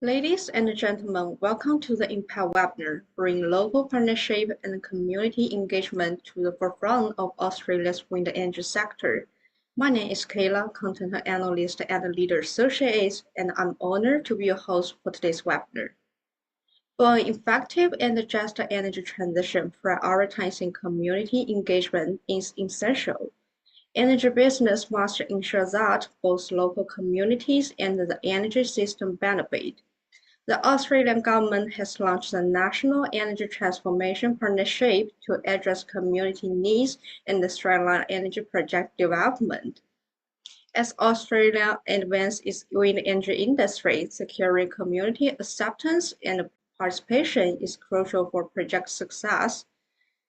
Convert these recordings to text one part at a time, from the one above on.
Ladies and gentlemen, welcome to the Impact webinar, bringing local partnership and community engagement to the forefront of Australia's wind energy sector. My name is Kayla, Content Analyst at Leader Associates, and I'm honored to be your host for today's webinar. For an effective and just energy transition, prioritizing community engagement is essential. Energy business must ensure that both local communities and the energy system benefit. The Australian government has launched the National Energy Transformation Partnership to address community needs and streamline energy project development. As Australia advances its wind energy industry, securing community acceptance and participation is crucial for project success.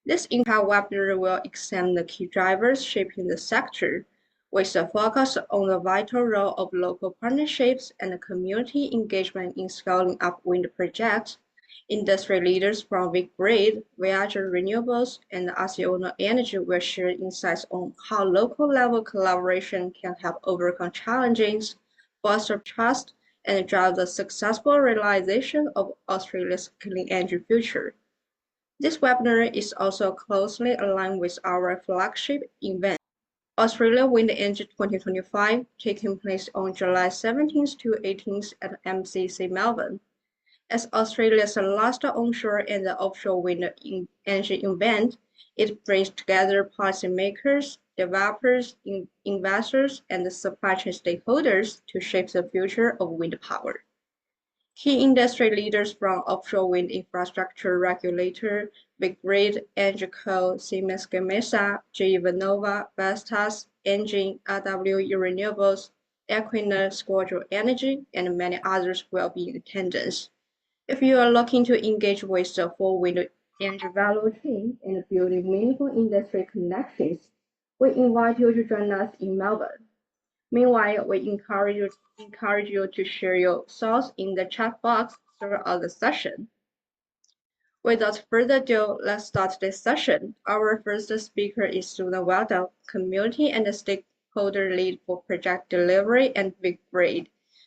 This Impact webinar will examine the key drivers shaping the sector, with a focus on the vital role of local partnerships and community engagement in scaling up wind projects. Industry leaders from VicGrid, Voyager Renewables, and Acciona Energy will share insights on how local-level collaboration can help overcome challenges, foster trust, and drive the successful realization of Australia's clean energy future. This webinar is also closely aligned with our flagship event, Australia Wind Energy 2025, taking place on July 17th to 18th at MCC Melbourne. As Australia's last onshore and offshore wind energy event, it brings together policymakers, developers, investors, and supply chain stakeholders to shape the future of wind power. Key industry leaders from offshore wind infrastructure regulator, VicGrid, EnergyCo, Siemens Gamesa, GE Vernova, Vestas, Engie, RWE Renewables, Acciona Energy, and many others will be in attendance. If you are looking to engage with the full wind energy value chain and building meaningful industry connections, we invite you to join us in Melbourne. Meanwhile, we encourage you to share your thoughts in the chat box throughout the session. Without further ado, let's start this session. Our first speaker is Suzanne Waddell, Community and Stakeholder Lead for Project Delivery and VicGrid.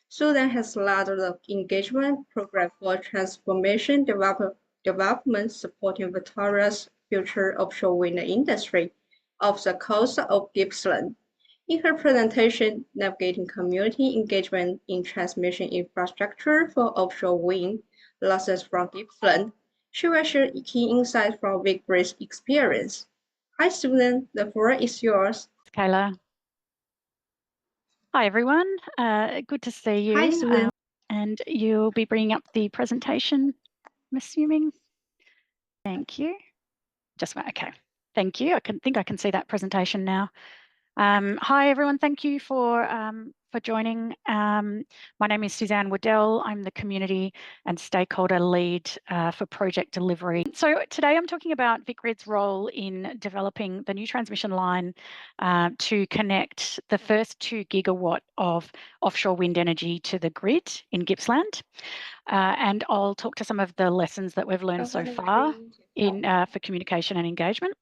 Suzanne has led the engagement program for transformation development supporting Victoria's future offshore wind industry off the coast of Gippsland. In her presentation, Navigating Community Engagement in Transmission Infrastructure for Offshore Wind, Lessons from Gippsland, she will share key insights from VicGrid's experience. Hi, Suzanne, the floor is yours. Kayla. Hi, everyone. Good to see you. Hi, Suzanne. And you'll be bringing up the presentation, I'm assuming. Thank you. Okay. Thank you. I think I can see that presentation now. Hi, everyone. Thank you for joining. My name is Suzanne Waddell. I'm the Community and Stakeholder Lead for Project Delivery. So today I'm talking about VicGrid's role in developing the new transmission line to connect the first 2 gigawatt of offshore wind energy to the grid in Gippsland. And I'll talk to some of the lessons that we've learned so far for communication and engagement.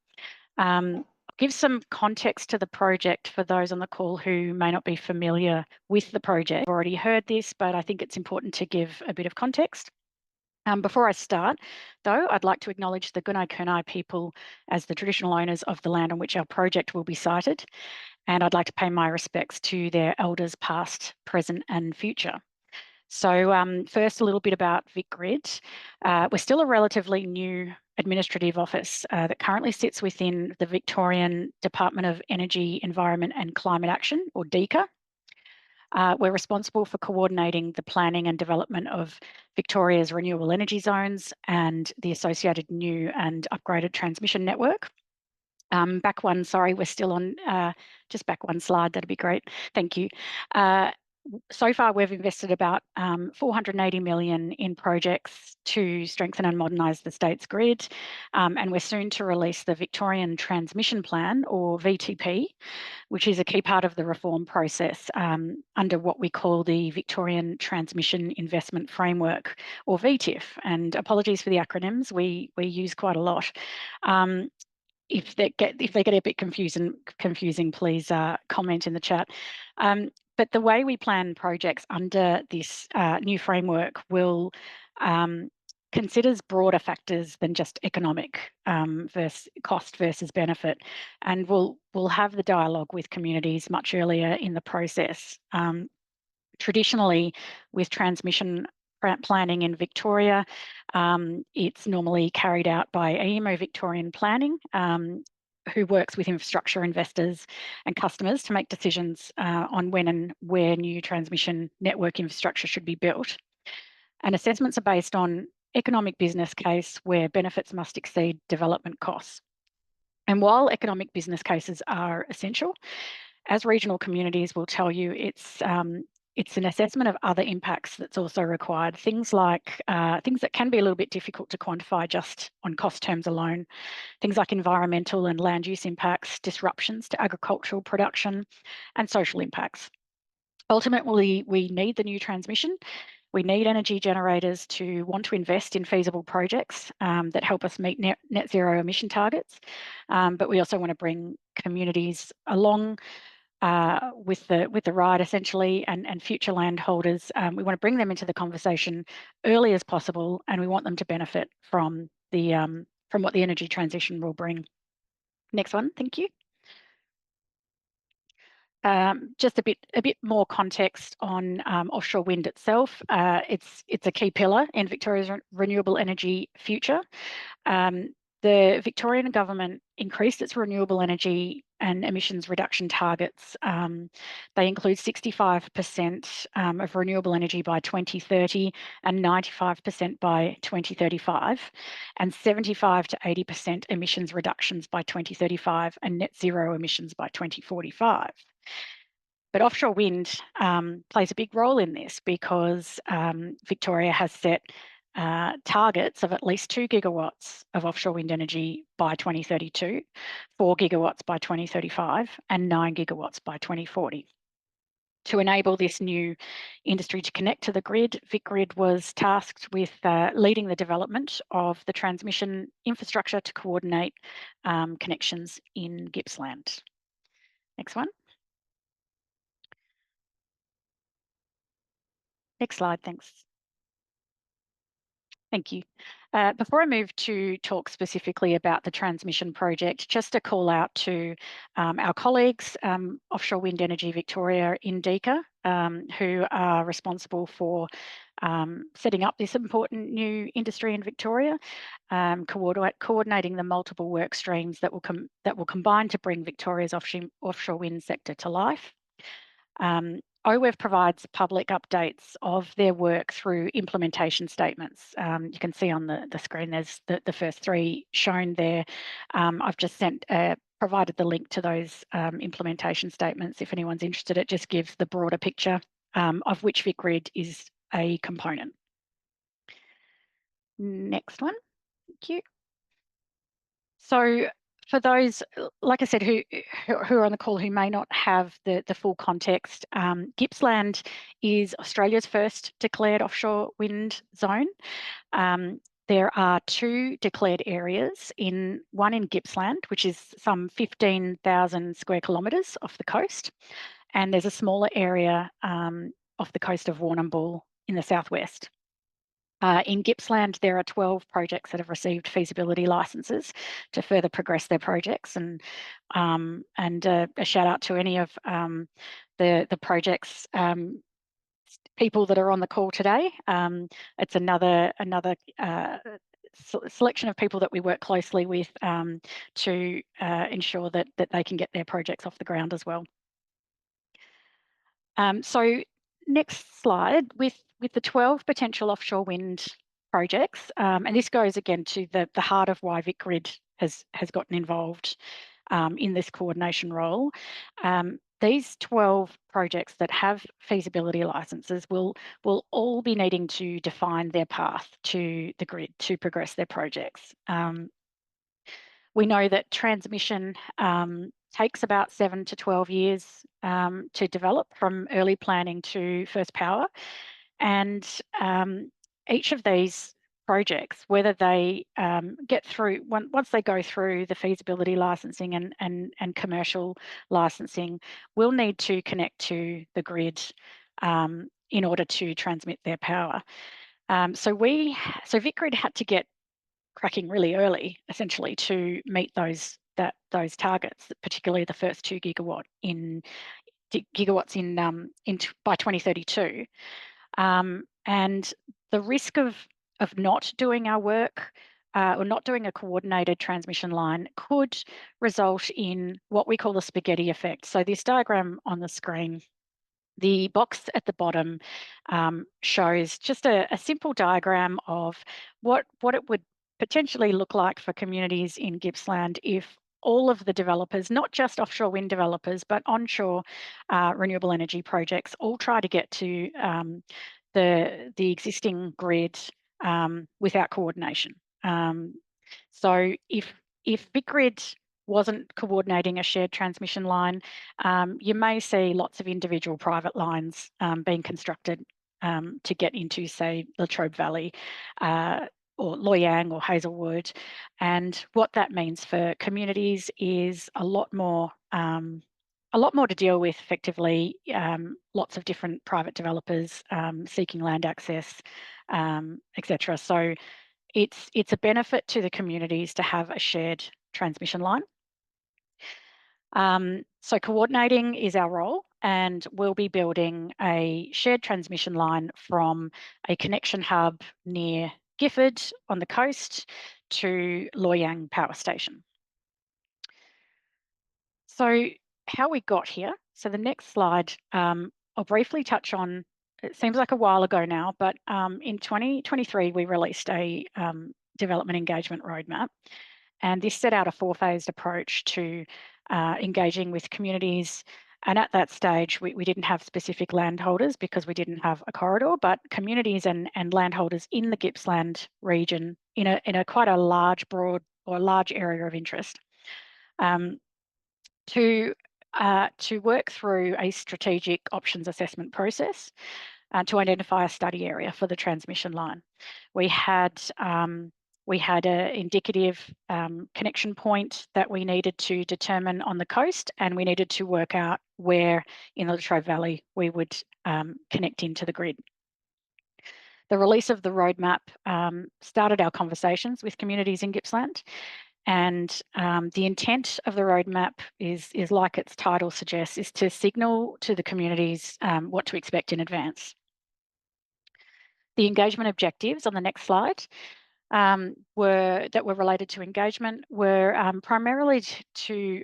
Give some context to the project for those on the call who may not be familiar with the project. I've already heard this, but I think it's important to give a bit of context. Before I start, though, I'd like to acknowledge the Gunai people as the traditional owners of the land on which our project will be sited, and I'd like to pay my respects to their elders past, present and future. So first, a little bit about VicGrid. We're still a relatively new administrative office that currently sits within the Victorian Department of Energy, Environment and Climate Action, or DECA. We're responsible for coordinating the planning and development of Victoria's renewable energy zones and the associated new and upgraded transmission network. Back one, sorry, we're still on, just back one slide, that'd be great. Thank you. So far, we've invested about $480 million in projects to strengthen and modernise the state's grid, and we're soon to release the Victorian Transmission Plan, or VTP, which is a key part of the reform process under what we call the Victorian Transmission Investment Framework, or VTIF. And apologies for the acronyms, we use quite a lot. If they get a bit confusing, please comment in the chat. But the way we plan projects under this new framework will considers broader factors than just economic versus cost versus benefit, and we'll have the dialogue with communities much earlier in the process. Traditionally, with transmission planning in Victoria, it's normally carried out by AEMO Victorian Planning, who works with infrastructure investors and customers to make decisions on when and where new transmission network infrastructure should be built. And assessments are based on economic business case where benefits must exceed development costs. And while economic business cases are essential, as regional communities will tell you, it's an assessment of other impacts that's also required. Things like things that can be a little bit difficult to quantify just on cost terms alone. Things like environmental and land use impacts, disruptions to agricultural production, and social impacts. Ultimately, we need the new transmission. We need energy generators to want to invest in feasible projects that help us meet net zero emission targets. But we also want to bring communities along with the ride, essentially, and future landholders. We want to bring them into the conversation early as possible, and we want them to benefit from what the energy transition will bring. Next one, thank you. Just a bit more context on offshore wind itself. It's a key pillar in Victoria's renewable energy future. The Victorian government increased its renewable energy and emissions reduction targets. They include 65% of renewable energy by 2030 and 95% by 2035, and 75 to 80% emissions reductions by 2035 and net zero emissions by 2045. But offshore wind plays a big role in this because Victoria has set targets of at least 2 gigawatts of offshore wind energy by 2032, 4 gigawatts by 2035, and 9 gigawatts by 2040. To enable this new industry to connect to the grid, VicGrid was tasked with leading the development of the transmission infrastructure to coordinate connections in Gippsland. Next one. Next slide, thanks. Thank you. Before I move to talk specifically about the transmission project, just a call out to our colleagues, Offshore Wind Energy Victoria in DECA, who are responsible for setting up this important new industry in Victoria, coordinating the multiple work streams that will combine to bring Victoria's offshore wind sector to life. OWEV provides public updates of their work through implementation statements. You can see on the screen there's the first three shown there. I've just provided the link to those implementation statements if anyone's interested. It just gives the broader picture of which VicGrid is a component. Next one, thank you. So for those, like I said, who are on the call who may not have the full context, Gippsland is Australia's first declared offshore wind zone. There are 2 declared areas, one in Gippsland, which is some 15,000 square kilometres off the coast, and there's a smaller area off the coast of Warrnambool in the southwest. In Gippsland, there are 12 projects that have received feasibility licenses to further progress their projects, and a shout out to any of the projects people that are on the call today. It's another selection of people that we work closely with to ensure that they can get their projects off the ground as well. So next slide, with the 12 potential offshore wind projects, and this goes again to the heart of why VicGrid has gotten involved in this coordination role. These 12 projects that have feasibility licenses will all be needing to define their path to the grid to progress their projects. We know that transmission takes about 7 to 12 years to develop from early planning to first power. And each of these projects, whether they get through, once they go through the feasibility licensing and commercial licensing, will need to connect to the grid in order to transmit their power. So VicGrid had to get cracking really early, essentially, to meet those targets, particularly the first 2 gigawatts by 2032. And the risk of not doing our work or not doing a coordinated transmission line could result in what we call the spaghetti effect. So this diagram on the screen, the box at the bottom shows just a simple diagram of what it would potentially look like for communities in Gippsland if all of the developers, not just offshore wind developers, but onshore renewable energy projects, all try to get to the existing grid without coordination. So if VicGrid wasn't coordinating a shared transmission line, you may see lots of individual private lines being constructed to get into, say, Latrobe Valley or Loy Yang or Hazelwood. And what that means for communities is a lot more to deal with, effectively. Lots of different private developers seeking land access, etc. So it's a benefit to the communities to have a shared transmission line. So coordinating is our role, and we'll be building a shared transmission line from a connection hub near Gifford on the coast to Loy Yang Power Station. So how we got here. So the next slide, I'll briefly touch on. It seems like a while ago now, but in 2023, we released a development engagement roadmap. And this set out a 4-phased approach to engaging with communities. And at that stage, we didn't have specific landholders because we didn't have a corridor, but communities and landholders in the Gippsland region in a quite a large, broad or large area of interest. To work through a strategic options assessment process to identify a study area for the transmission line. We had an indicative connection point that we needed to determine on the coast, and we needed to work out where in the Latrobe Valley we would connect into the grid. The release of the roadmap started our conversations with communities in Gippsland. And the intent of the roadmap is like its title suggests, is to signal to the communities what to expect in advance. The engagement objectives on the next slide were related to engagement were primarily to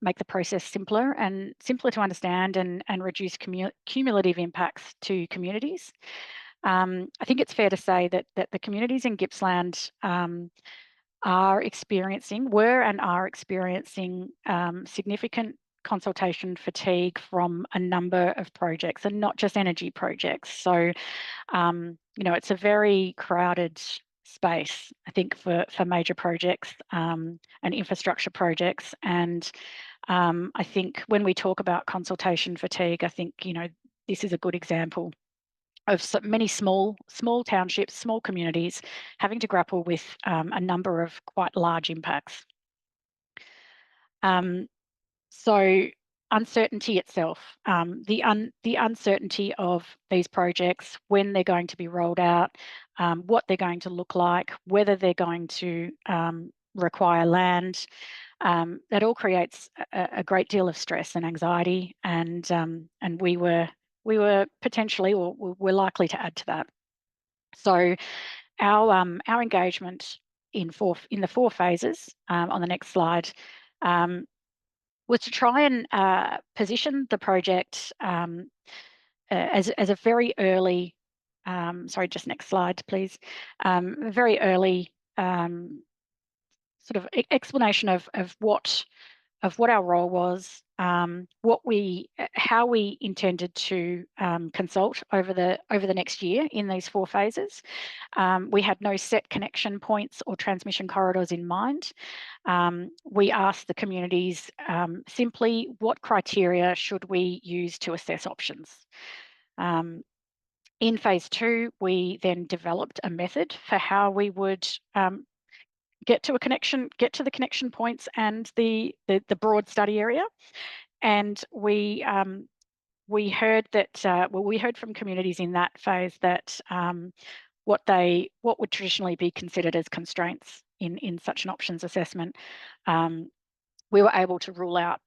make the process simpler to understand and reduce cumulative impacts to communities. I think it's fair to say that the communities in Gippsland are experiencing significant consultation fatigue from a number of projects, and not just energy projects. So, it's a very crowded space, I think, for major projects and infrastructure projects. And I think when we talk about consultation fatigue, I think, this is a good example of so many small townships, small communities having to grapple with a number of quite large impacts. So uncertainty itself, the uncertainty of these projects, when they're going to be rolled out, what they're going to look like, whether they're going to require land, that all creates a great deal of stress and anxiety, and we were potentially, or we're likely to add to that. So our engagement in the 4 phases on the next slide was to try and position the project as a very early, sorry, just next slide, please, very early sort of explanation of what our role was, how we intended to consult over the next year in these 4 phases. We had no set connection points or transmission corridors in mind. We asked the communities simply, what criteria should we use to assess options? In phase 2, we then developed a method for how we would get to the connection points and the broad study area. And we heard that we heard from communities in that phase that what would traditionally be considered as constraints in such an options assessment, we were able to rule out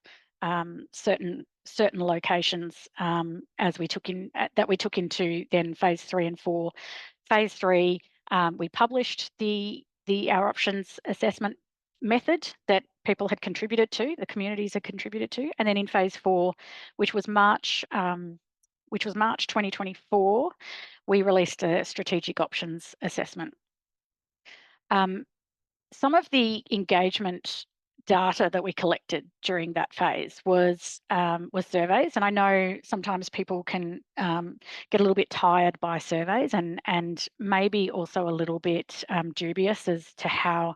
certain locations as we took into then phase 3 and 4. Phase 3, we published our options assessment method that people had contributed to, the communities had contributed to, and then in phase 4, which was March 2024, we released a strategic options assessment. Some of the engagement data that we collected during that phase was surveys, and I know sometimes people can get a little bit tired by surveys and maybe also a little bit dubious as to how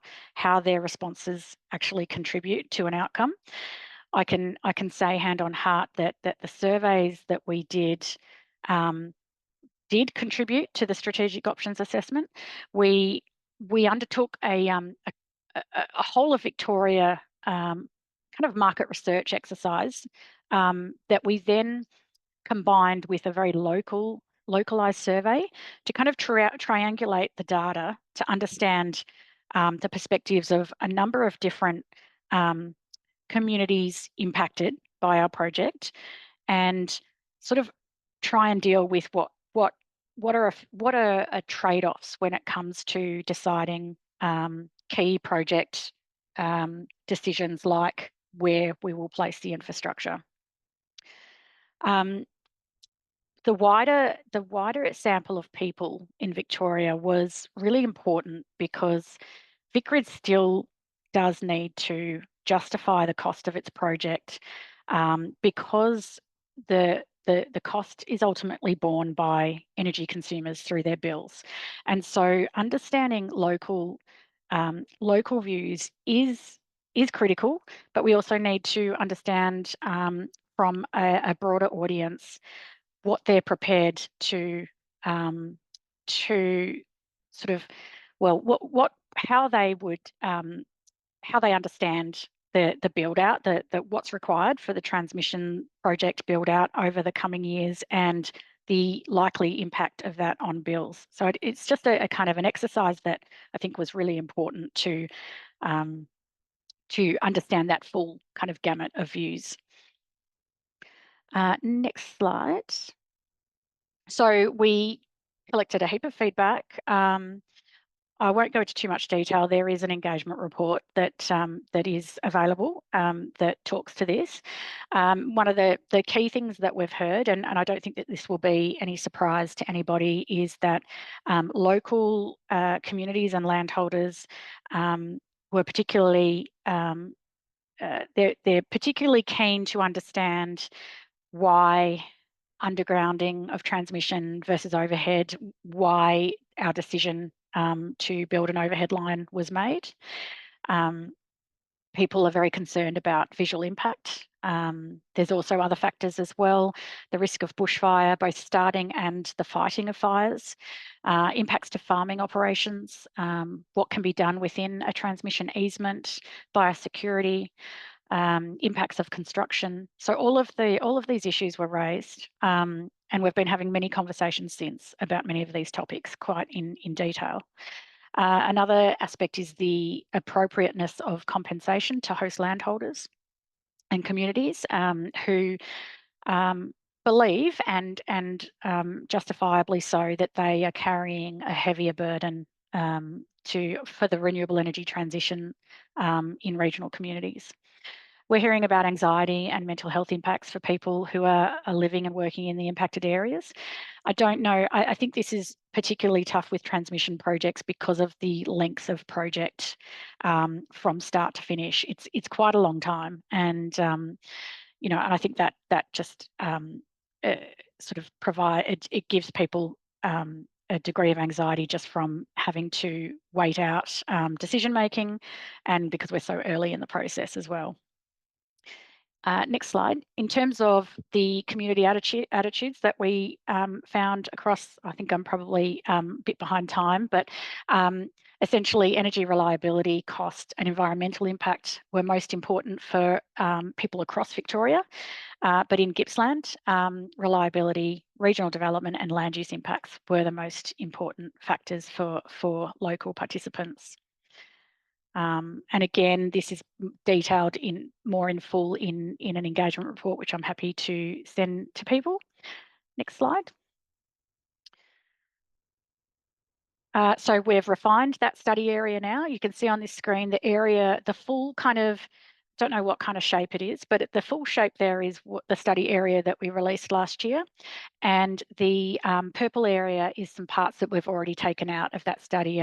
their responses actually contribute to an outcome. I can say hand on heart that the surveys that we did contribute to the strategic options assessment. We undertook a whole of Victoria kind of market research exercise that we then combined with a very localized survey to kind of triangulate the data to understand the perspectives of a number of different communities impacted by our project, and sort of try and deal with what are trade-offs when it comes to deciding key project decisions like where we will place the infrastructure. The wider sample of people in Victoria was really important because VicGrid still does need to justify the cost of its project because the cost is ultimately borne by energy consumers through their bills. And so understanding local views is critical, but we also need to understand from a broader audience what they're prepared to sort of, well, how they understand the build out, what's required for the transmission project build out over the coming years, and the likely impact of that on bills. So it's just a kind of an exercise that I think was really important to understand that full kind of gamut of views. Next slide. So we collected a heap of feedback. I won't go into too much detail. There is an engagement report that is available that talks to this. One of the key things that we've heard, and I don't think that this will be any surprise to anybody, is that local communities and landholders were particularly they're particularly keen to understand why undergrounding of transmission versus overhead, why our decision to build an overhead line was made. People are very concerned about visual impact. There's also other factors as well, the risk of bushfire, both starting and the fighting of fires, impacts to farming operations, what can be done within a transmission easement, biosecurity, impacts of construction. So all of these issues were raised, and we've been having many conversations since about many of these topics quite in detail. Another aspect is the appropriateness of compensation to host landholders and communities who believe and justifiably so that they are carrying a heavier burden for the renewable energy transition in regional communities. We're hearing about anxiety and mental health impacts for people who are living and working in the impacted areas. I don't know, I think this is particularly tough with transmission projects because of the length of project from start to finish. It's quite a long time, and you know, and I think that just sort of it gives people a degree of anxiety just from having to wait out decision making, and because we're so early in the process as well. Next slide. In terms of the community attitudes that we found across, I think I'm probably a bit behind time, but essentially energy reliability, cost and environmental impact were most important for people across Victoria. But in Gippsland, reliability, regional development and land use impacts were the most important factors for local participants. And again, this is detailed more in full in an engagement report, which I'm happy to send to people. Next slide. So we've refined that study area now. You can see on this screen the area, the full kind of, don't know what kind of shape it is, but the full shape there is what the study area that we released last year. And the purple area is some parts that we've already taken out of that study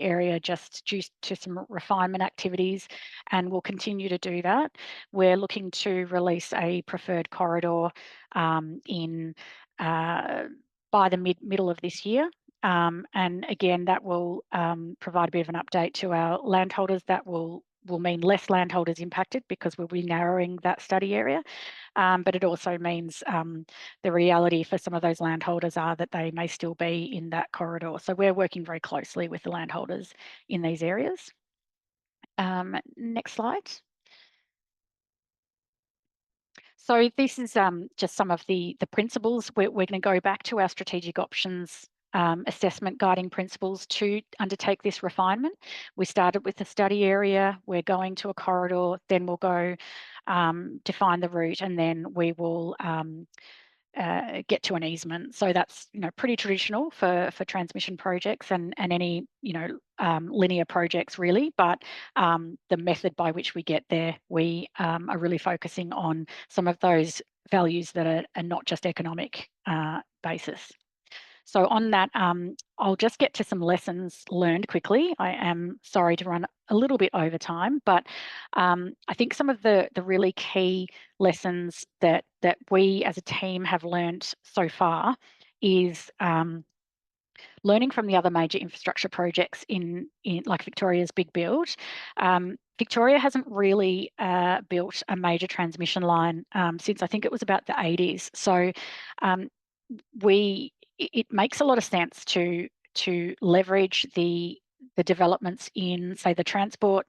area just due to some refinement activities, and we'll continue to do that. We're looking to release a preferred corridor by the middle of this year. And again, that will provide a bit of an update to our landholders. That will mean less landholders impacted because we'll be narrowing that study area. But it also means the reality for some of those landholders are that they may still be in that corridor. So we're working very closely with the landholders in these areas. Next slide. So this is just some of the principles. We're going to go back to our strategic options assessment guiding principles to undertake this refinement. We started with the study area, we're going to a corridor, then we'll go define the route, and then we will get to an easement. So that's pretty traditional for transmission projects and any linear projects really, but the method by which we get there, we are really focusing on some of those values that are not just economic basis. So on that, I'll just get to some lessons learned quickly. I am sorry to run a little bit over time, but I think some of the really key lessons that we as a team have learned so far is learning from the other major infrastructure projects in like Victoria's big build. Victoria hasn't really built a major transmission line since I think it was about the 80s. So it makes a lot of sense to leverage the developments in, say, the transport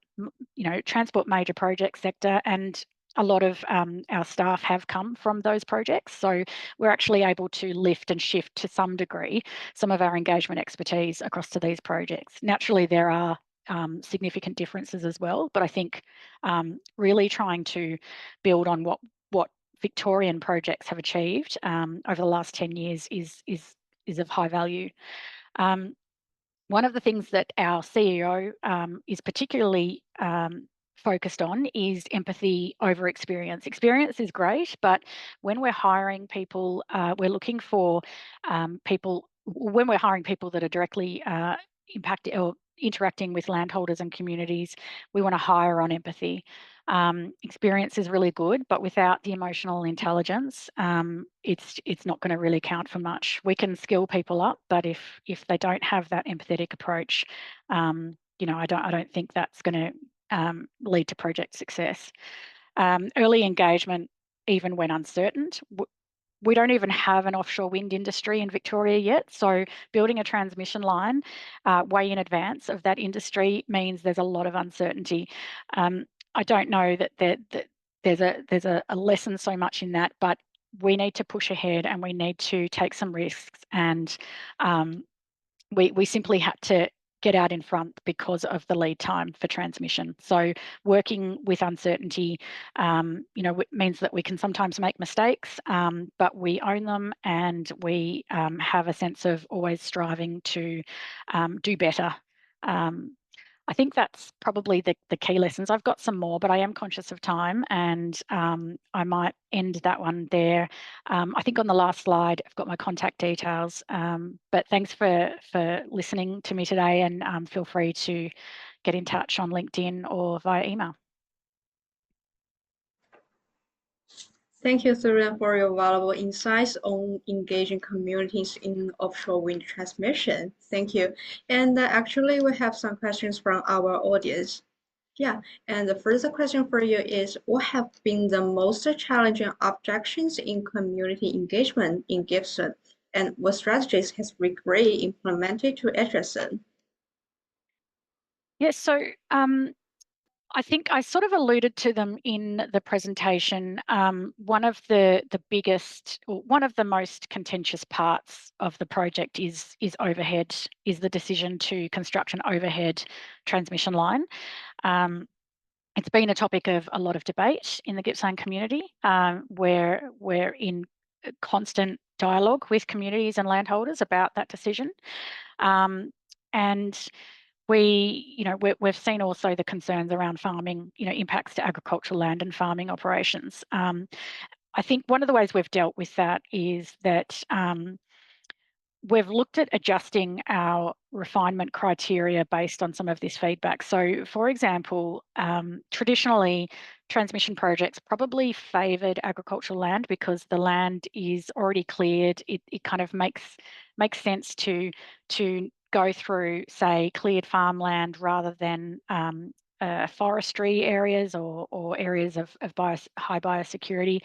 major project sector, and a lot of our staff have come from those projects. So we're actually able to lift and shift to some degree some of our engagement expertise across to these projects. Naturally, there are significant differences as well, but I think really trying to build on what Victorian projects have achieved over the last 10 years is of high value. One of the things that our CEO is particularly focused on is empathy over experience. Experience is great, but when we're hiring people, we're looking for when we're hiring people that are directly impacted or interacting with landholders and communities, we want to hire on empathy. Experience is really good, but without the emotional intelligence, it's not going to really count for much. We can skill people up, but if they don't have that empathetic approach, I don't think that's going to lead to project success. Early engagement, even when uncertain. We don't even have an offshore wind industry in Victoria yet. So building a transmission line way in advance of that industry means there's a lot of uncertainty. I don't know that there's a lesson so much in that, but we need to push ahead and we need to take some risks. And we simply had to get out in front because of the lead time for transmission. So working with uncertainty, means that we can sometimes make mistakes, but we own them, and we have a sense of always striving to do better. I think that's probably the key lessons. I've got some more, but I am conscious of time, and I might end that one there. I think on the last slide, I've got my contact details, but thanks for listening to me today, and feel free to get in touch on LinkedIn or via email. Thank you, Suzanne, for your valuable insights on engaging communities in offshore wind transmission. Thank you. And actually, we have some questions from our audience. Yeah, and the first question for you is, what have been the most challenging objections in community engagement in Gippsland, and what strategies has VicGrid implemented to address them? Yes, so I think I sort of alluded to them in the presentation. One of the biggest, or one of the most contentious parts of the project is overhead, is the decision to construct an overhead transmission line. It's been a topic of a lot of debate in the Gippsland community. Where we're in constant dialogue with communities and landholders about that decision. And we've seen also the concerns around farming, impacts to agricultural land and farming operations. I think one of the ways we've dealt with that is that we've looked at adjusting our refinement criteria based on some of this feedback. So, for example, traditionally, transmission projects probably favoured agricultural land because the land is already cleared. It kind of makes sense to go through, say, cleared farmland rather than forestry areas or areas of high biosecurity.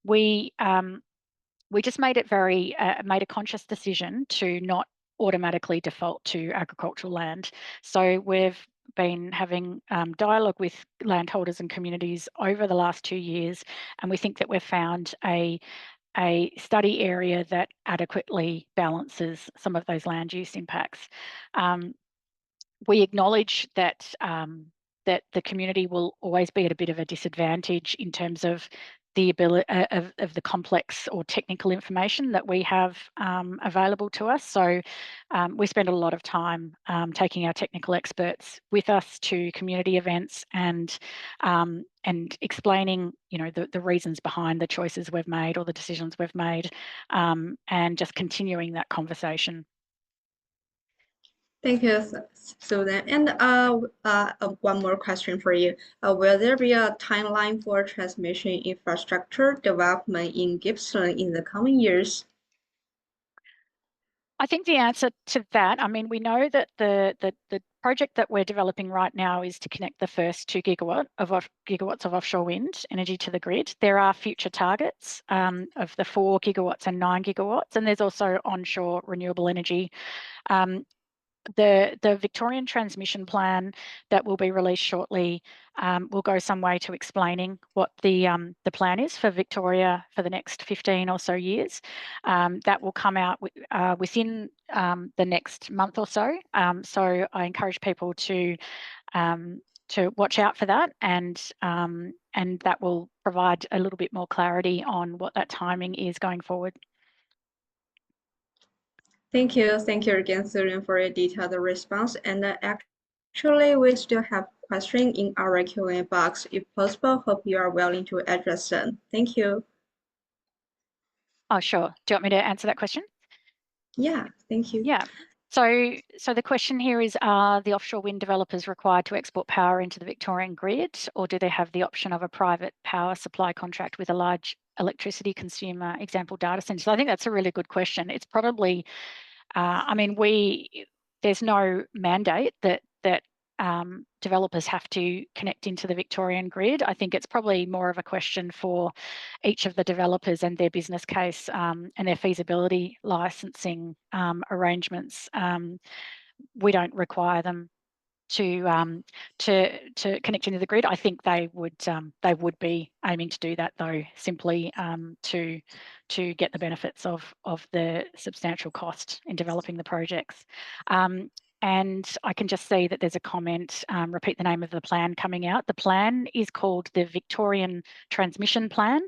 We just made it made a conscious decision to not automatically default to agricultural land. So we've been having dialogue with landholders and communities over the last 2 years, and we think that we've found a study area that adequately balances some of those land use impacts. We acknowledge that that the community will always be at a bit of a disadvantage in terms of the ability of the complex or technical information that we have available to us. So we spend a lot of time taking our technical experts with us to community events and explaining, the reasons behind the choices we've made or the decisions we've made, and just continuing that conversation. Thank you, Suzanne. And one more question for you. Will there be a timeline for transmission infrastructure development in Gippsland in the coming years? I think the answer to that, we know that the project that we're developing right now is to connect the first 2 gigawatts of offshore wind energy to the grid. There are future targets of the 4 gigawatts and 9 gigawatts, and there's also onshore renewable energy. The Victorian transmission plan that will be released shortly will go some way to explaining what the plan is for Victoria for the next 15 or so years. That will come out within the next month or so. So I encourage people to watch out for that, and that will provide a little bit more clarity on what that timing is going forward. Thank you again, Suzanne, for a detailed response. And actually, we still have questions in our Q&A box. If possible, hope you are willing to address them. Thank you. Oh, sure. Do you want me to answer that question? Yeah, thank you. Yeah. So the question here is, are the offshore wind developers required to export power into the Victorian grid, or do they have the option of a private power supply contract with a large electricity consumer, example data centers? So I think that's a really good question. It's probably, there's no mandate that developers have to connect into the Victorian grid. I think it's probably more of a question for each of the developers and their business case and their feasibility licensing arrangements. We don't require them to connect into the grid. I think they would be aiming to do that, though, simply to get the benefits of the substantial cost in developing the projects. And I can just see that there's a comment, repeat the name of the plan coming out. The plan is called the Victorian Transmission Plan.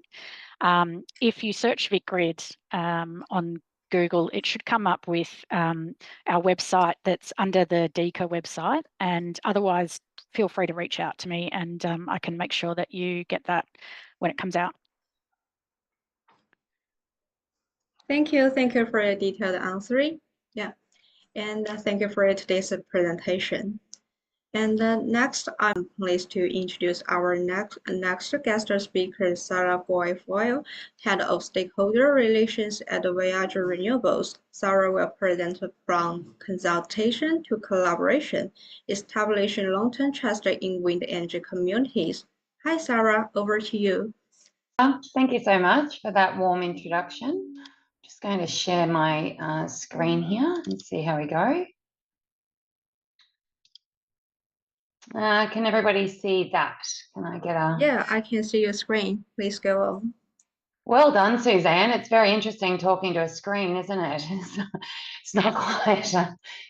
If you search VicGrid on Google, it should come up with our website that's under the DECA website, and otherwise feel free to reach out to me and I can make sure that you get that when it comes out. Thank you for a detailed answering. Yeah, and thank you for today's presentation. And next, I'm pleased to introduce our next guest speaker, Sarah Boyle, Head of Stakeholder Relations at Voyager Renewables. Sarah will present from consultation to collaboration, establishing long-term trust in wind energy communities. Hi, Sarah, over to you. Thank you so much for that warm introduction. Just going to share my screen here and see how we go. Can everybody see that? Can I get a... Yeah, I can see your screen. Please go on. Well done, Suzanne. It's very interesting talking to a screen, isn't it? It's not quite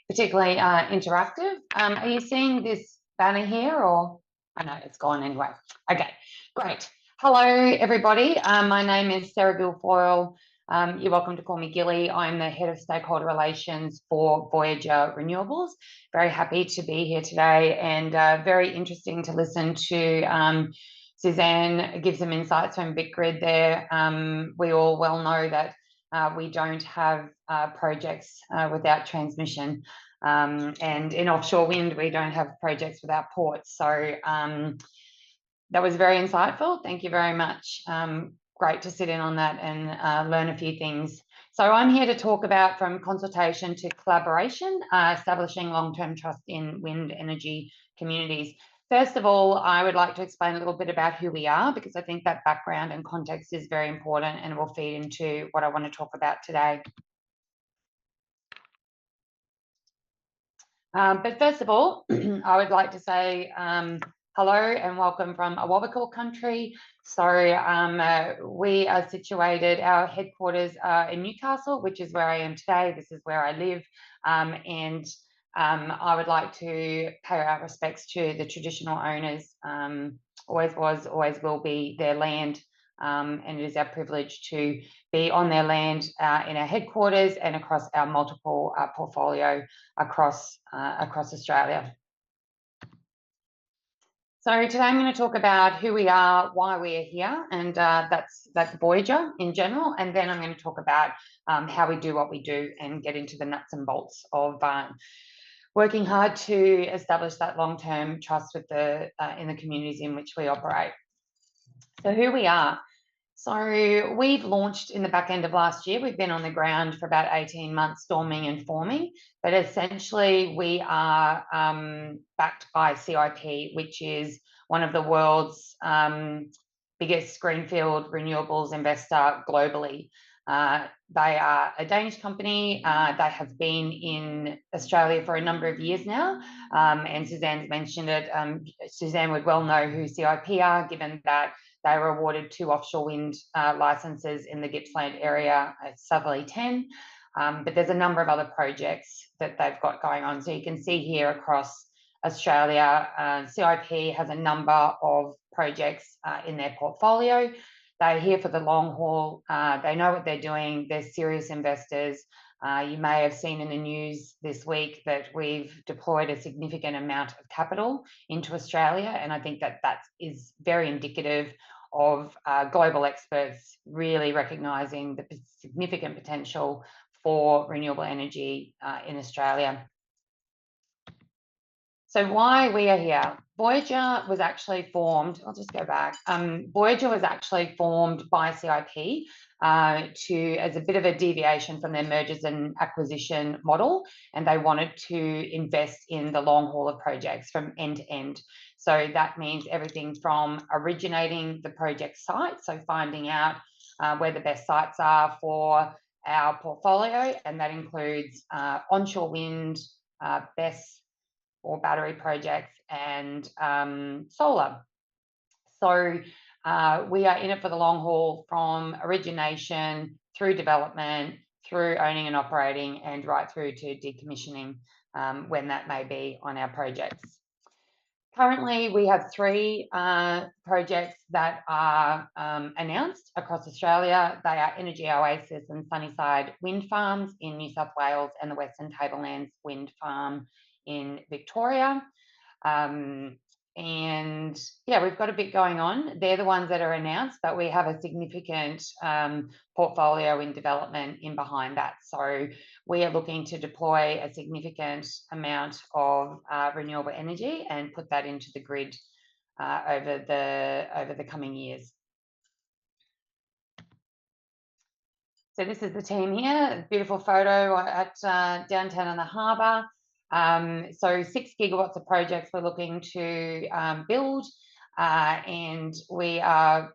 particularly interactive. Are you seeing this banner here, or... I know it's gone anyway. Okay, great. Hello, everybody. My name is Sarah Guilfoyle. You're welcome to call me Gilly. I'm the Head of Stakeholder Relations for Voyager Renewables. Very happy to be here today, and very interesting to listen to Suzanne give some insights from VicGrid there. We all well know that we don't have projects without transmission. And in offshore wind, we don't have projects without ports. So that was very insightful. Thank you very much. Great to sit in on that and learn a few things. So I'm here to talk about from consultation to collaboration, establishing long-term trust in wind energy communities. First of all, I would like to explain a little bit about who we are, because I think that background and context is very important and will feed into what I want to talk about today. But first of all, I would like to say hello and welcome from Awabakal country. So we are situated, our headquarters are in Newcastle, which is where I am today. This is where I live. And I would like to pay our respects to the traditional owners. Always was, always will be their land. And it is our privilege to be on their land in our headquarters and across our multiple portfolio across Australia. So today I'm going to talk about who we are, why we are here, and that's Voyager in general. And then I'm going to talk about how we do what we do and get into the nuts and bolts of working hard to establish that long-term trust with in the communities in which we operate. So who we are. So we've launched in the back end of last year. We've been on the ground for about 18 months, storming and forming. But essentially, we are backed by CIP, which is one of the world's biggest greenfield renewables investor globally. They are a Danish company. They have been in Australia for a number of years now. And Suzanne's mentioned it. Suzanne would well know who CIP are, given that they were awarded 2 offshore wind licenses in the Gippsland area at Southerly 10. But there's a number of other projects that they've got going on. So you can see here across Australia, CIP has a number of projects in their portfolio. They're here for the long haul. They know what they're doing. They're serious investors. You may have seen in the news this week that we've deployed a significant amount of capital into Australia, and I think that is very indicative of global experts really recognising the significant potential for renewable energy in Australia. So why we are here. Voyager was actually formed, I'll just go back. Voyager was actually formed by CIP as a bit of a deviation from their mergers and acquisition model, and they wanted to invest in the long haul of projects from end to end. So that means everything from originating the project site, so finding out where the best sites are for our portfolio, and that includes onshore wind, BESS, or battery projects, and solar. So we are in it for the long haul, from origination through development, through owning and operating, and right through to decommissioning when that may be on our projects. Currently, we have 3 projects that are announced across Australia. They are Energy Oasis and Sunnyside wind farms in New South Wales, and the Western Tablelands wind farm in Victoria. and yeah, we've got a bit going on. They're the ones that are announced, but we have a significant portfolio in development in behind that. So we are looking to deploy a significant amount of renewable energy and put that into the grid over the coming years. So this is the team here, beautiful photo at downtown on the harbour. So 6 gigawatts of projects we're looking to build, and we are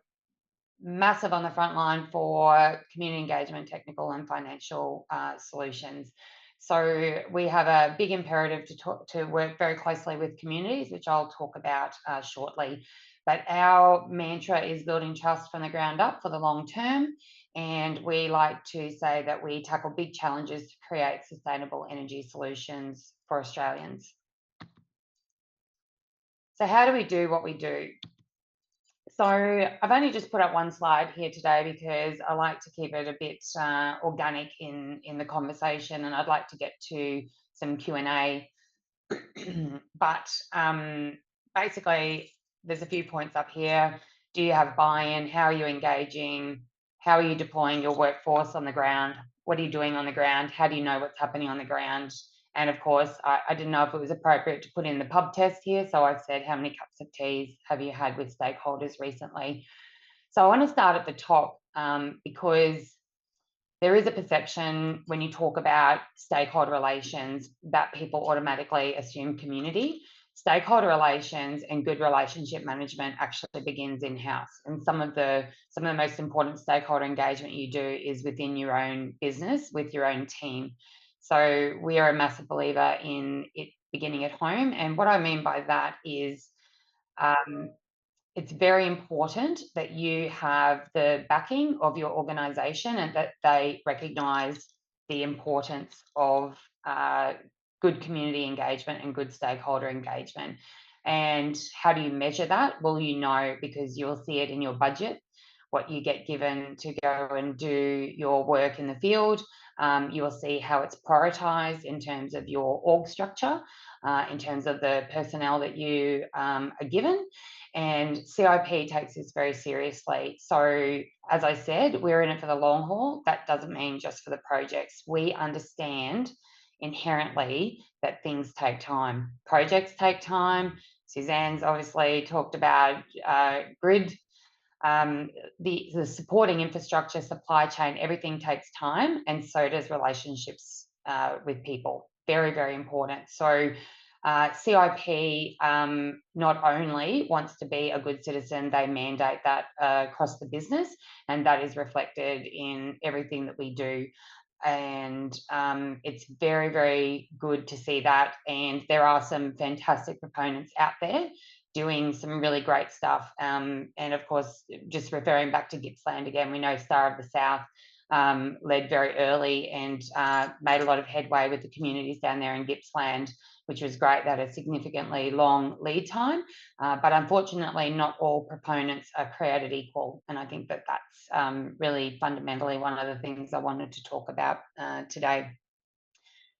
massive on the front line for community engagement, technical and financial solutions. So we have a big imperative to work very closely with communities, which I'll talk about shortly. But our mantra is building trust from the ground up for the long term. And we like to say that we tackle big challenges to create sustainable energy solutions for Australians. So how do we do what we do? So I've only just put up one slide here today because I like to keep it a bit organic in the conversation, and I'd like to get to some Q&A. But basically, there's a few points up here. Do you have buy-in? How are you engaging? How are you deploying your workforce on the ground? What are you doing on the ground? How do you know what's happening on the ground? And of course, I didn't know if it was appropriate to put in the pub test here. So I said, how many cups of teas have you had with stakeholders recently? So I want to start at the top because there is a perception when you talk about stakeholder relations that people automatically assume community. Stakeholder relations and good relationship management actually begins in-house. And some of the most important stakeholder engagement you do is within your own business, with your own team. So we are a massive believer in it beginning at home. And what I mean by that is it's very important that you have the backing of your organisation and that they recognise the importance of good community engagement and good stakeholder engagement. And how do you measure that? Well, you know, because you'll see it in your budget, what you get given to go and do your work in the field. You will see how it's prioritised in terms of your org structure, in terms of the personnel that you are given. And CIP takes this very seriously. So as I said, we're in it for the long haul. That doesn't mean just for the projects. We understand inherently that things take time. Projects take time. Suzanne's obviously talked about grid. The supporting infrastructure, supply chain, everything takes time, and so does relationships with people. Very, very important. So CIP not only wants to be a good citizen, they mandate that across the business, and that is reflected in everything that we do. And it's very, very good to see that. And there are some fantastic proponents out there doing some really great stuff. And of course, just referring back to Gippsland again, we know Star of the South led very early and made a lot of headway with the communities down there in Gippsland, which was great. They had a significantly long lead time, but unfortunately not all proponents are created equal. And I think that that's really fundamentally one of the things I wanted to talk about today.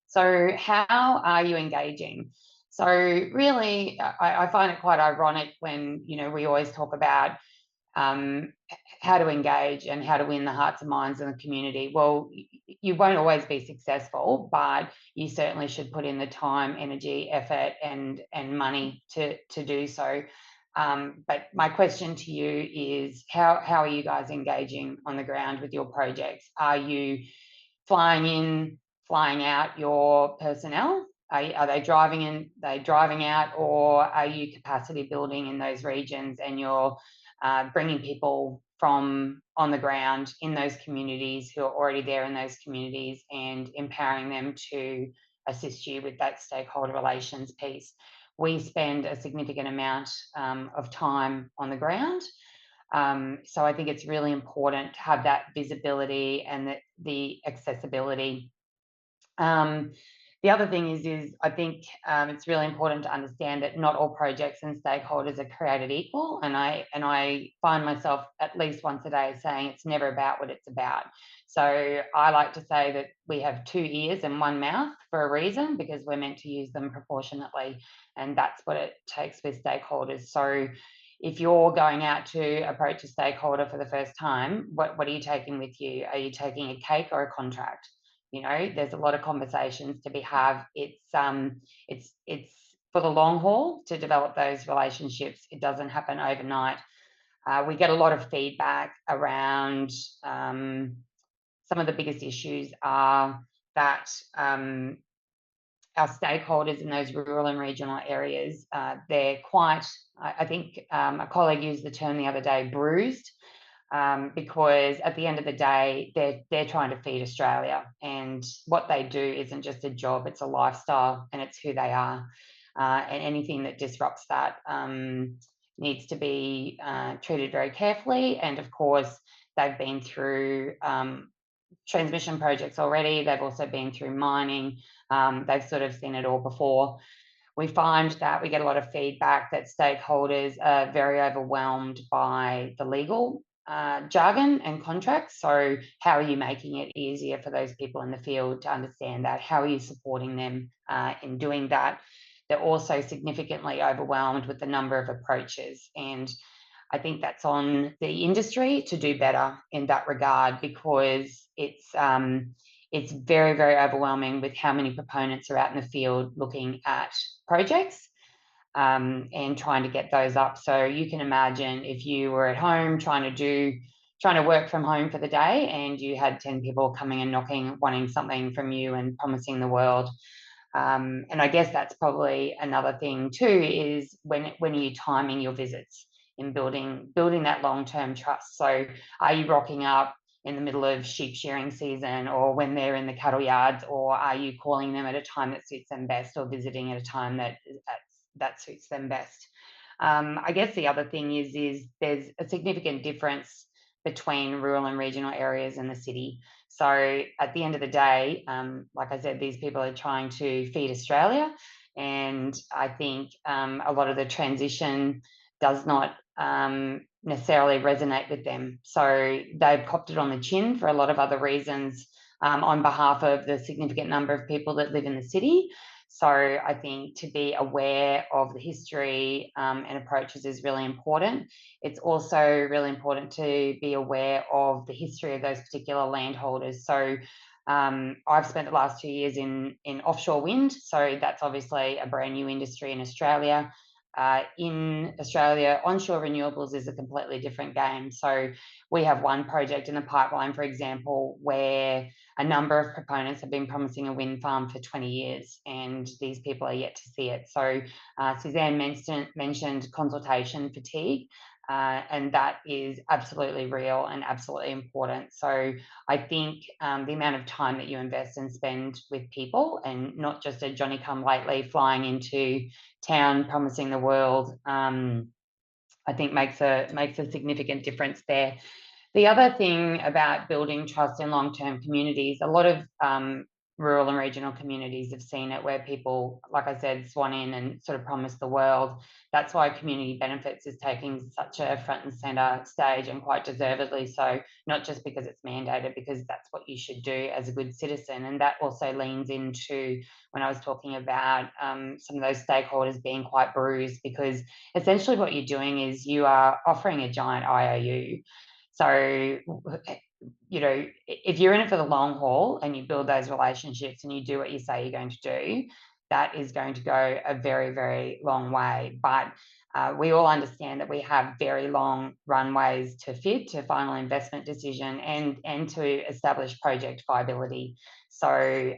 So how are you engaging? So really, I find it quite ironic when, you know, we always talk about how to engage and how to win the hearts and minds of the community. Well, you won't always be successful, but you certainly should put in the time, energy, effort, and money to do so. But my question to you is, how are you guys engaging on the ground with your projects? Are you flying in, flying out your personnel? Are they driving in, driving out, or are you capacity building in those regions and you're bringing people from on the ground in those communities who are already there in those communities and empowering them to assist you with that stakeholder relations piece? We spend a significant amount of time on the ground. So I think it's really important to have that visibility and the accessibility. The other thing is I think it's really important to understand that not all projects and stakeholders are created equal. And I find myself at least once a day saying it's never about what it's about. So I like to say that we have 2 ears and 1 mouth for a reason, because we're meant to use them proportionately. And that's what it takes with stakeholders. So if you're going out to approach a stakeholder for the first time, what are you taking with you? Are you taking a cake or a contract? You know, there's a lot of conversations to be had. It's for the long haul to develop those relationships. It doesn't happen overnight. We get a lot of feedback around some of the biggest issues are that our stakeholders in those rural and regional areas, they're quite, I think a colleague used the term the other day, bruised, because at the end of the day, they're trying to feed Australia, and what they do isn't just a job, it's a lifestyle, and it's who they are. And anything that disrupts that needs to be treated very carefully. And of course, they've been through transmission projects already. They've also been through mining. They've sort of seen it all before. We find that we get a lot of feedback that stakeholders are very overwhelmed by the legal jargon and contracts. So how are you making it easier for those people in the field to understand that? How are you supporting them in doing that? They're also significantly overwhelmed with the number of approaches, and I think that's on the industry to do better in that regard, because it's very, very overwhelming with how many proponents are out in the field looking at projects and trying to get those up. So you can imagine if you were at home trying to work from home for the day, and you had 10 people coming and knocking, wanting something from you and promising the world. And I guess that's probably another thing too, is when are you timing your visits in building that long-term trust? So are you rocking up in the middle of sheep shearing season, or when they're in the cattle yards, or are you calling them at a time that suits them best, or visiting at a time that suits them best? I guess the other thing is there's a significant difference between rural and regional areas and the city. So at the end of the day, like I said, these people are trying to feed Australia, and I think a lot of the transition does not necessarily resonate with them. So they've copped it on the chin for a lot of other reasons on behalf of the significant number of people that live in the city. So I think to be aware of the history and approaches is really important. It's also really important to be aware of the history of those particular landholders. So I've spent the last 2 years in offshore wind. So that's obviously a brand new industry in Australia. In Australia, onshore renewables is a completely different game. So we have one project in the pipeline, for example, where a number of proponents have been promising a wind farm for 20 years, and these people are yet to see it. So Suzanne mentioned consultation fatigue, and that is absolutely real and absolutely important. So I think the amount of time that you invest and spend with people, and not just a Johnny-come-lately flying into town promising the world, I think makes a significant difference there. The other thing about building trust in long-term communities, a lot of rural and regional communities have seen it, where people, like I said, swan in and sort of promise the world. That's why community benefits is taking such a front and centre stage, and quite deservedly so, not just because it's mandated, because that's what you should do as a good citizen. And that also leans into when I was talking about some of those stakeholders being quite bruised, because essentially what you're doing is you are offering a giant IOU. So, you know, if you're in it for the long haul and you build those relationships and you do what you say you're going to do, that is going to go a very, very long way. But we all understand that we have very long runways to FID, to final investment decision, and to establish project viability. So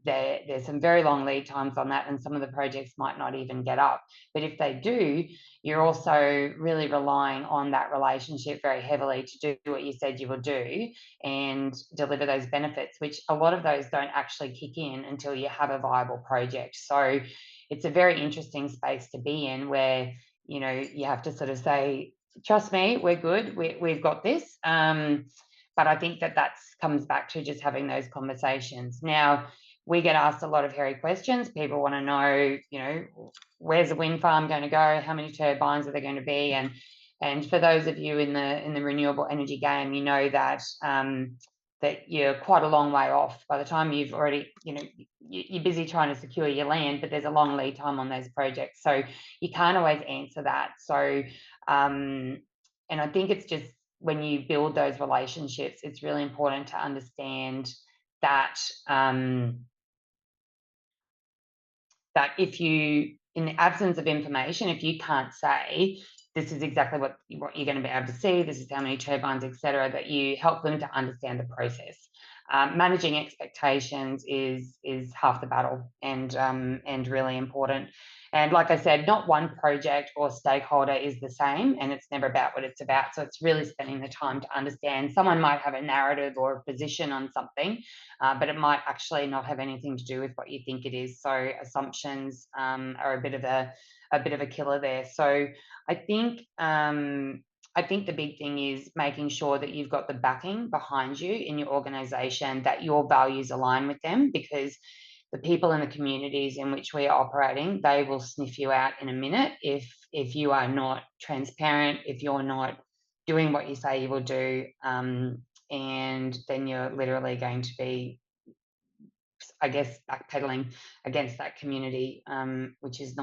there's some very long lead times on that, and some of the projects might not even get up. But if they do, you're also really relying on that relationship very heavily to do what you said you will do and deliver those benefits, which a lot of those don't actually kick in until you have a viable project. So it's a very interesting space to be in, where, you know, you have to sort of say, trust me, we're good, we've got this. But I think that comes back to just having those conversations. Now, we get asked a lot of hairy questions. People want to know, you know, where's the wind farm going to go? How many turbines are there going to be? And for those of you in the renewable energy game, you know that that you're quite a long way off. By the time you've already, you know, you're busy trying to secure your land, but there's a long lead time on those projects. So you can't always answer that. So, and I think it's just when you build those relationships, it's really important to understand that that if you, in the absence of information, if you can't say this is exactly what you're going to be able to see, this is how many turbines, etc., that you help them to understand the process. Managing expectations is half the battle, and really important. And like I said, not one project or stakeholder is the same, and it's never about what it's about. So it's really spending the time to understand. Someone might have a narrative or a position on something, but it might actually not have anything to do with what you think it is. So assumptions are a bit of a killer there. So I think the big thing is making sure that you've got the backing behind you in your organisation, that your values align with them, because the people in the communities in which we are operating, they will sniff you out in a minute if you are not transparent, if you're not doing what you say you will do, and then you're literally going to be, I guess, backpedaling against that community, which is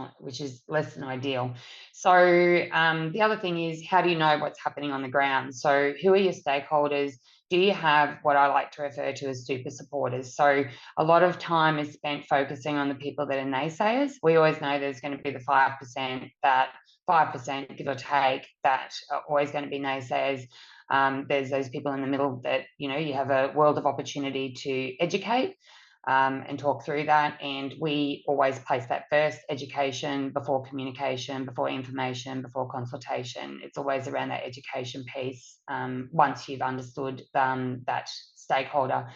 less than ideal. So the other thing is, how do you know what's happening on the ground? So who are your stakeholders? Do you have what I like to refer to as super supporters? So a lot of time is spent focusing on the people that are naysayers. We always know there's going to be the 5%, that 5%, give or take, that are always going to be naysayers. There's those people in the middle that, you know, you have a world of opportunity to educate and talk through that. And we always place that first: education before communication, before information, before consultation. It's always around that education piece once you've understood that stakeholder.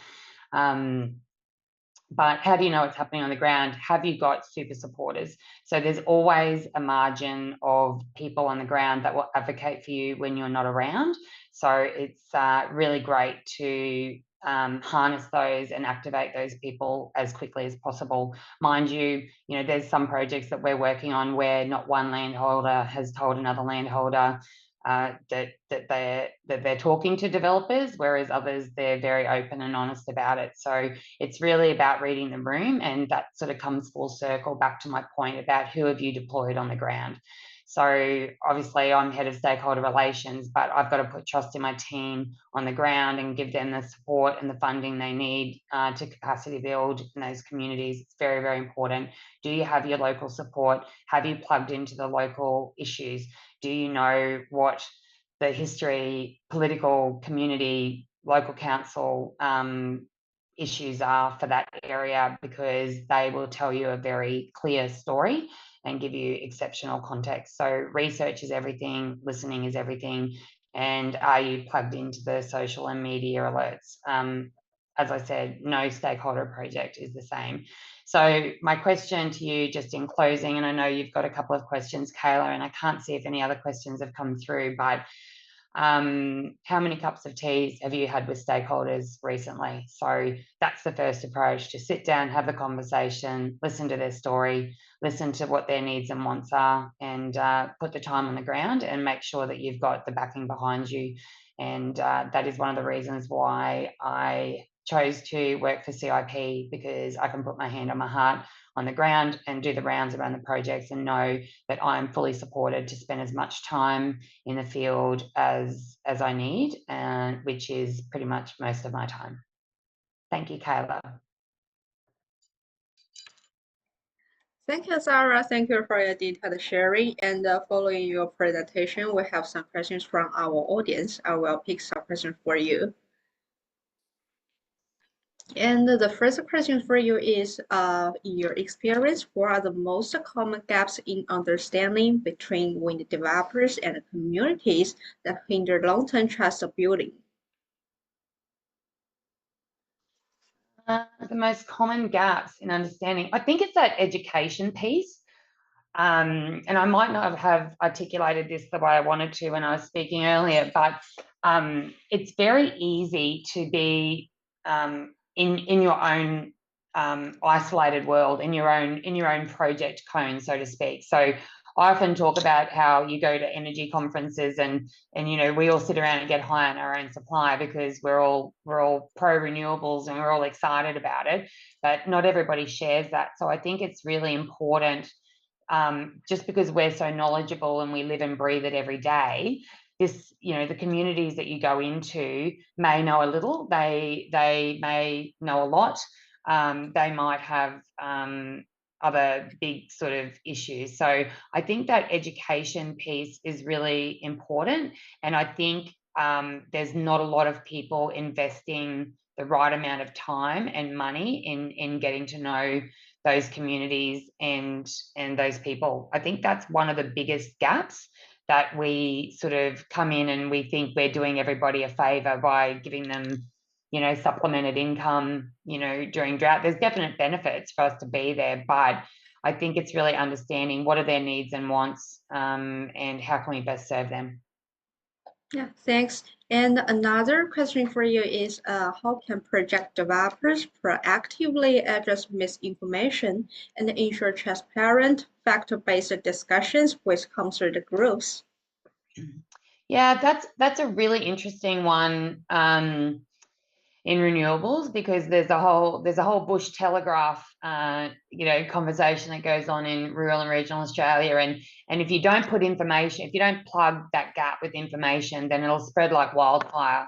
But how do you know what's happening on the ground? Have you got super supporters? So there's always a margin of people on the ground that will advocate for you when you're not around. So it's really great to harness those and activate those people as quickly as possible. Mind you, you know, there's some projects that we're working on where not one landholder has told another landholder that they're talking to developers, whereas others, they're very open and honest about it. So it's really about reading the room, and that sort of comes full circle back to my point about who have you deployed on the ground. So obviously I'm head of stakeholder relations, but I've got to put trust in my team on the ground and give them the support and the funding they need to capacity build in those communities. It's very, very important. Do you have your local support? Have you plugged into the local issues? Do you know what the history, political, community, local council issues are for that area? Because they will tell you a very clear story and give you exceptional context. So research is everything, listening is everything, and are you plugged into the social and media alerts? As I said, no stakeholder project is the same. So my question to you, just in closing, and I know you've got a couple of questions, Kayla, and I can't see if any other questions have come through, but how many cups of tea have you had with stakeholders recently? So that's the first approach: to sit down, have the conversation, listen to their story, listen to what their needs and wants are, and put the time on the ground and make sure that you've got the backing behind you. And that is one of the reasons why I chose to work for CIP, because I can put my hand on my heart on the ground and do the rounds around the projects and know that I'm fully supported to spend as much time in the field as I need, which is pretty much most of my time. Thank you, Kayla. Thank you, Sarah. Thank you for your detailed sharing. And following your presentation, we have some questions from our audience. I will pick some questions for you. And the first question for you is, in your experience, what are the most common gaps in understanding between wind developers and communities that hinder long-term trust building? The most common gaps in understanding, I think it's that education piece. And I might not have articulated this the way I wanted to when I was speaking earlier, but it's very easy to be in your own isolated world in your own project cone, so to speak. So I often talk about how you go to energy conferences and you know, we all sit around and get high on our own supply because we're all pro renewables and we're all excited about it, but not everybody shares that. So I think it's really important, just because we're so knowledgeable and we live and breathe it every day, this, you know, the communities that you go into may know a little, they may know a lot, they might have other big sort of issues. So I think that education piece is really important, and I think there's not a lot of people investing the right amount of time and money in getting to know those communities and those people. I think that's one of the biggest gaps, that we sort of come in and we think we're doing everybody a favor by giving them, you know, supplemented income, you know, during drought. There's definite benefits for us to be there, but I think it's really understanding what are their needs and wants, and how can we best serve them. Yeah, thanks. And another question for you is, how can project developers proactively address misinformation and ensure transparent, fact-based discussions with concerned groups? Yeah, that's a really interesting one in renewables, because there's a whole bush telegraph you know, conversation that goes on in rural and regional Australia, and if you don't put information, if you don't plug that gap with information, then it'll spread like wildfire,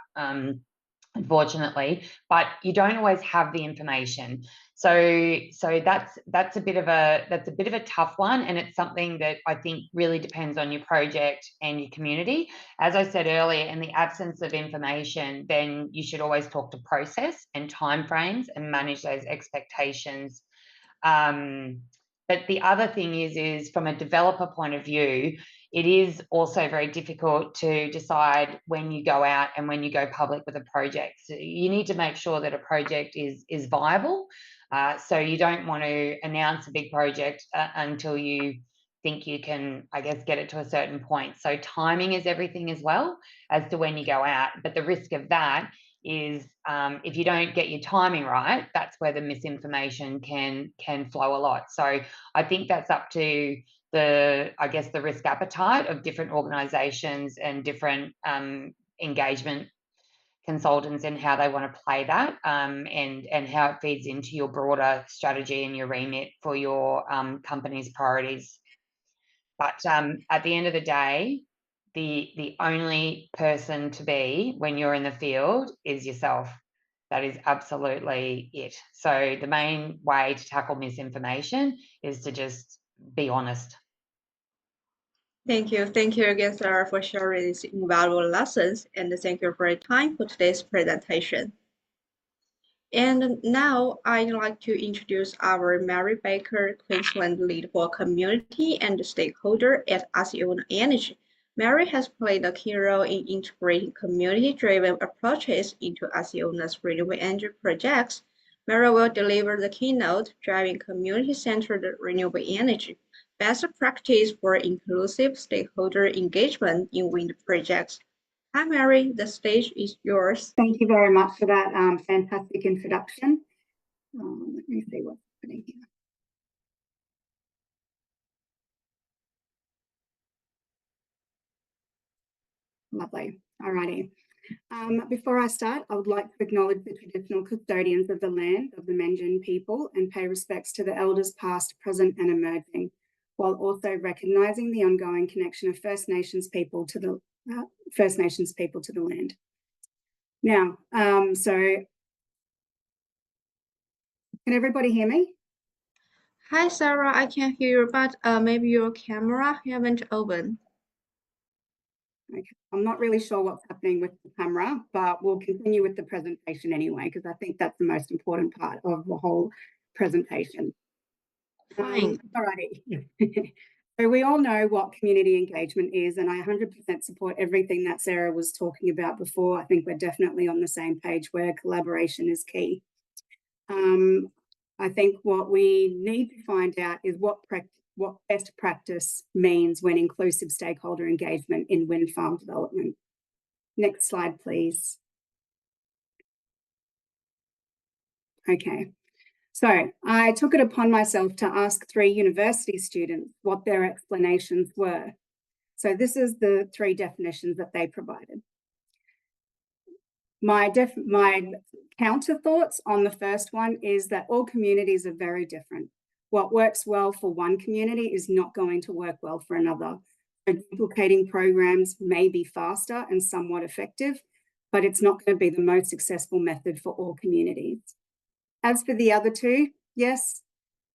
unfortunately, but you don't always have the information. So that's a bit of a tough one, and it's something that I think really depends on your project and your community. As I said earlier, in the absence of information, then you should always talk to process and timeframes and manage those expectations. But the other thing is from a developer point of view, it is also very difficult to decide when you go out and when you go public with a project. So you need to make sure that a project is viable. So you don't want to announce a big project until you think you can, I guess, get it to a certain point. So timing is everything as well as to when you go out. But the risk of that is, if you don't get your timing right, that's where the misinformation can flow a lot. So I think that's up to the risk appetite of different organisations and different engagement consultants and how they want to play that, and how it feeds into your broader strategy and your remit for your company's priorities. But at the end of the day, the only person to be when you're in the field is yourself. That is absolutely it. So the main way to tackle misinformation is to just be honest. Thank you. Thank you again, Sarah, for sharing these invaluable lessons, and thank you for your time for today's presentation. And now I'd like to introduce our Mary Baker, Queensland lead for community and stakeholder at Acciona Energy. Mary has played a key role in integrating community-driven approaches into Acciona's renewable energy projects. Mary will deliver the keynote, Driving Community-Centered Renewable Energy, Best Practice for Inclusive Stakeholder Engagement in Wind Projects. Hi, Mary, the stage is yours. Thank you very much for that fantastic introduction. Let me see what's happening here. Lovely. All righty. Before I start, I would like to acknowledge the traditional custodians of the land of the Meanjin people and pay respects to the elders past, present and emerging, while also recognising the ongoing connection of First Nations people to the land. Now, so can everybody hear me? Hi, Sarah, I can hear you, but maybe your camera haven't opened. Okay, I'm not really sure what's happening with the camera, but we'll continue with the presentation anyway, because I think that's the most important part of the whole presentation. Fine. All righty. So we all know what community engagement is, and I 100% support everything that Sarah was talking about before. I think we're definitely on the same page where collaboration is key. I think what we need to find out is what best practice means when inclusive stakeholder engagement in wind farm development. Next slide, please. Okay. So I took it upon myself to ask 3 university students what their explanations were. So this is the 3 definitions that they provided. My counter thoughts on the first one is that all communities are very different. What works well for one community is not going to work well for another. So duplicating programs may be faster and somewhat effective, but it's not going to be the most successful method for all communities. As for the other 2, yes,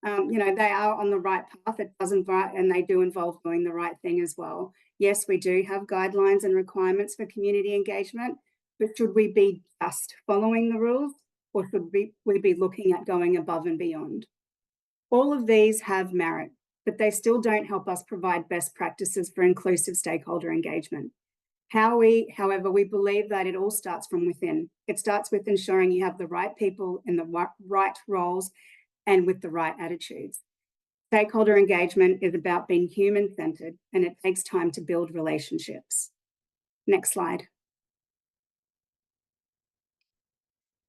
they are on the right path. It does invite, and they do involve doing the right thing as well. Yes, we do have guidelines and requirements for community engagement, but should we be just following the rules, or should we be looking at going above and beyond? All of these have merit, but they still don't help us provide best practices for inclusive stakeholder engagement. However, we believe that it all starts from within. It starts with ensuring you have the right people in the right roles and with the right attitudes. Stakeholder engagement is about being human-centered, and it takes time to build relationships. Next slide.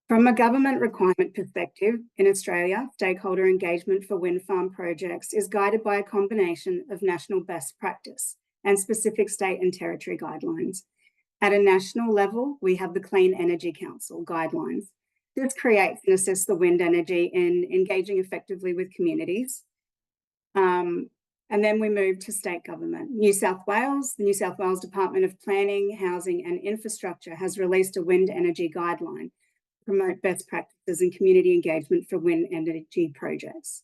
From a government requirement perspective, in Australia, stakeholder engagement for wind farm projects is guided by a combination of national best practice and specific state and territory guidelines. At a national level, we have the Clean Energy Council guidelines. This creates and assists the wind energy in engaging effectively with communities. And then we move to state government. the New South Wales Department of Planning, Housing and Infrastructure has released a wind energy guideline to promote best practices and community engagement for wind energy projects.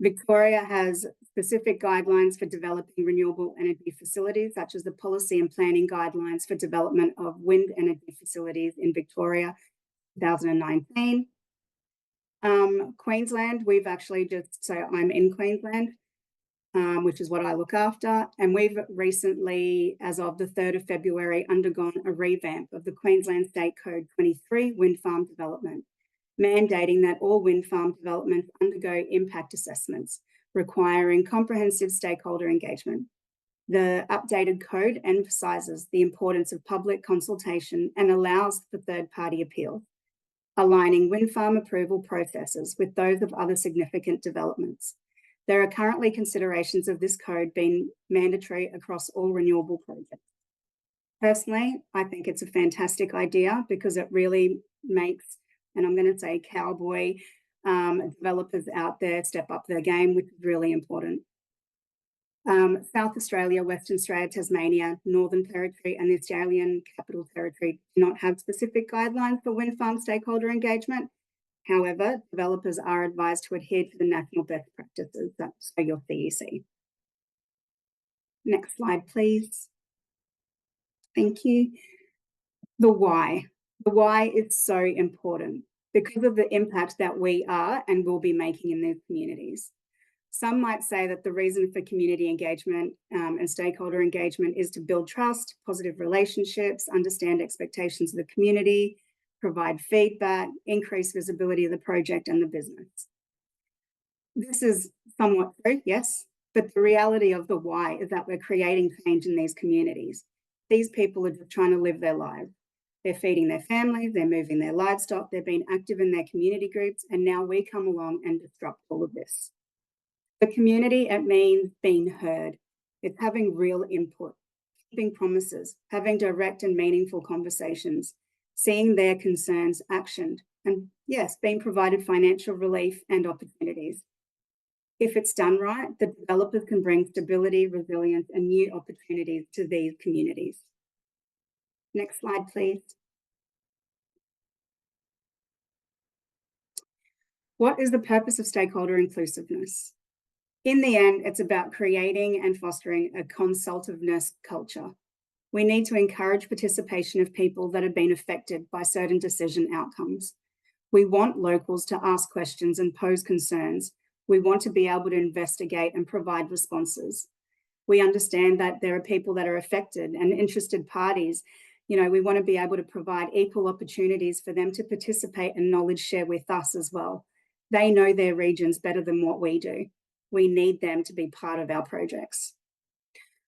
Victoria has specific guidelines for developing renewable energy facilities, such as the policy and planning guidelines for development of wind energy facilities in Victoria, 2019. Queensland, I'm in Queensland, which is what I look after. And we've recently, as of the 3rd of February, undergone a revamp of the Queensland State Code 23 wind farm development, mandating that all wind farm developments undergo impact assessments, requiring comprehensive stakeholder engagement. The updated code emphasises the importance of public consultation and allows for third-party appeals, aligning wind farm approval processes with those of other significant developments. There are currently considerations of this code being mandatory across all renewable projects. Personally, I think it's a fantastic idea because it really makes, and I'm going to say cowboy developers out there step up their game, which is really important. South Australia, Western Australia, Tasmania, Northern Territory and the Australian Capital Territory do not have specific guidelines for wind farm stakeholder engagement. However, developers are advised to adhere to the national best practices, so your CEC. Next slide, please. Thank you. The why. The why is so important because of the impact that we are and will be making in these communities. Some might say that the reason for community engagement and stakeholder engagement is to build trust, positive relationships, understand expectations of the community, provide feedback, increase visibility of the project and the business. This is somewhat true, yes, but the reality of the why is that we're creating change in these communities. These people are just trying to live their lives. They're feeding their families, they're moving their livestock, they're being active in their community groups, and now we come along and disrupt all of this. The community, it means being heard. It's having real input, keeping promises, having direct and meaningful conversations, seeing their concerns actioned, and yes, being provided financial relief and opportunities. If it's done right, the developers can bring stability, resilience, and new opportunities to these communities. Next slide, please. What is the purpose of stakeholder inclusiveness? In the end, it's about creating and fostering a consultiveness culture. We need to encourage participation of people that have been affected by certain decision outcomes. We want locals to ask questions and pose concerns. We want to be able to investigate and provide responses. We understand that there are people that are affected and interested parties. We want to be able to provide equal opportunities for them to participate and knowledge share with us as well. They know their regions better than what we do. We need them to be part of our projects.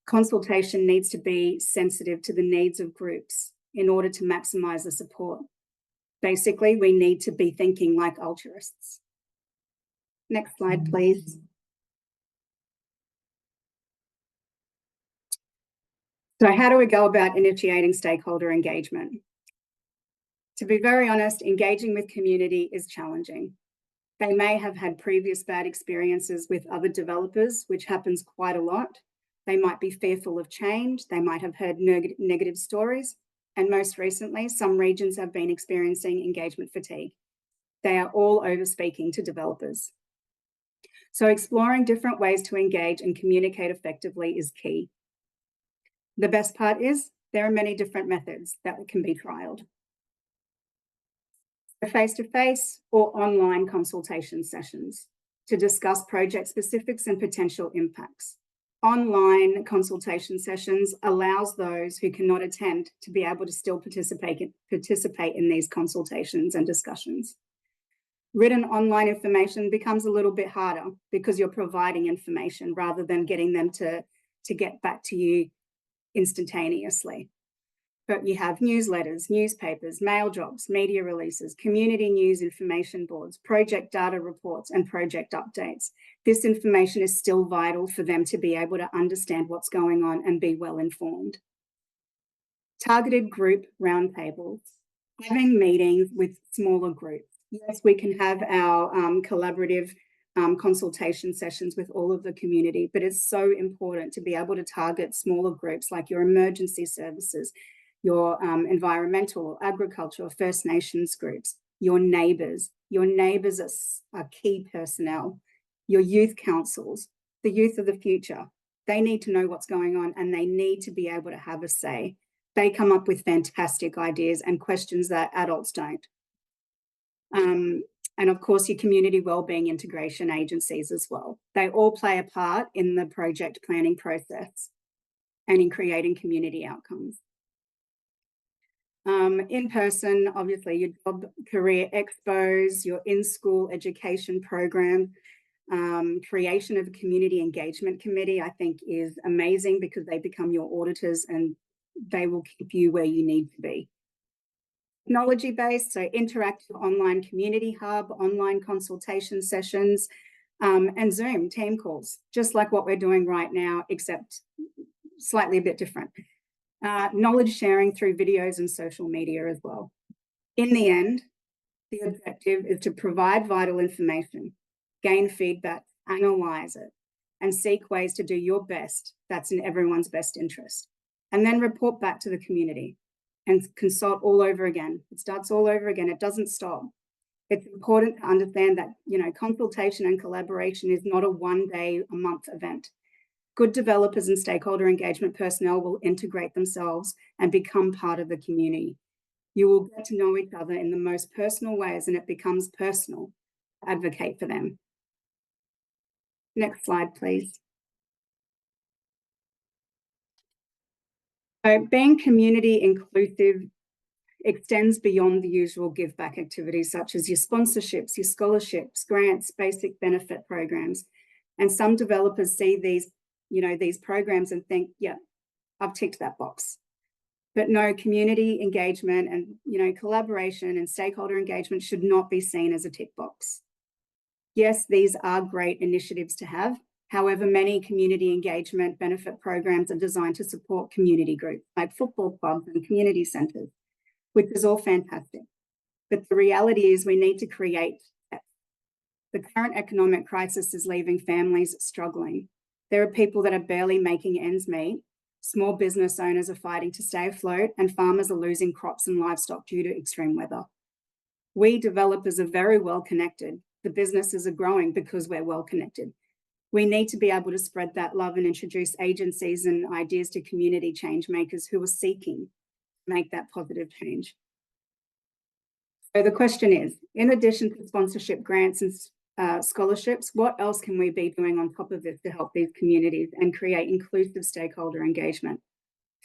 Consultation needs to be sensitive to the needs of groups in order to maximise the support. Basically, we need to be thinking like altruists. Next slide, please. So how do we go about initiating stakeholder engagement? To be very honest, engaging with community is challenging. They may have had previous bad experiences with other developers, which happens quite a lot. They might be fearful of change. They might have heard negative stories. And most recently, some regions have been experiencing engagement fatigue. They are all over speaking to developers. So exploring different ways to engage and communicate effectively is key. The best part is there are many different methods that can be trialed. Face-to-face or online consultation sessions to discuss project specifics and potential impacts. Online consultation sessions allows those who cannot attend to be able to still participate in these consultations and discussions. Written online information becomes a little bit harder because you're providing information rather than getting them to get back to you instantaneously. But you have newsletters, newspapers, mail drops, media releases, community news information boards, project data reports, and project updates. This information is still vital for them to be able to understand what's going on and be well informed. Targeted group roundtables, having meetings with smaller groups. Yes, we can have our collaborative consultation sessions with all of the community, but it's so important to be able to target smaller groups like your emergency services, your environmental or agricultural First Nations groups, your neighbours. Your neighbours are key personnel, your youth councils, the youth of the future. They need to know what's going on and they need to be able to have a say. They come up with fantastic ideas and questions that adults don't. And of course, your community wellbeing integration agencies as well. They all play a part in the project planning process and in creating community outcomes. In person, obviously, your job career expos, your in-school education program, creation of a community engagement committee, I think is amazing because they become your auditors and they will keep you where you need to be. Technology-based, so interactive online community hub, online consultation sessions, and Zoom team calls, just like what we're doing right now, except slightly a bit different. Knowledge sharing through videos and social media as well. In the end, the objective is to provide vital information, gain feedback, analyse it, and seek ways to do your best that's in everyone's best interest. And then report back to the community and consult all over again. It starts all over again. It doesn't stop. It's important to understand that, consultation and collaboration is not a one-day-a-month event. Good developers and stakeholder engagement personnel will integrate themselves and become part of the community. You will get to know each other in the most personal ways and it becomes personal to advocate for them. Next slide, please. So being community inclusive extends beyond the usual give back activities such as your sponsorships, your scholarships, grants, basic benefit programs. And some developers see these programs and think, yeah, I've ticked that box. But no, community engagement and, collaboration and stakeholder engagement should not be seen as a tick box. Yes, these are great initiatives to have. However, many community engagement benefit programs are designed to support community groups like football clubs and community centres, which is all fantastic. But the reality is we need to create depth. The current economic crisis is leaving families struggling. There are people that are barely making ends meet. Small business owners are fighting to stay afloat and farmers are losing crops and livestock due to extreme weather. We developers are very well connected. The businesses are growing because we're well connected. We need to be able to spread that love and introduce agencies and ideas to community change makers who are seeking to make that positive change. So the question is, in addition to sponsorship grants and scholarships, what else can we be doing on top of this to help these communities and create inclusive stakeholder engagement?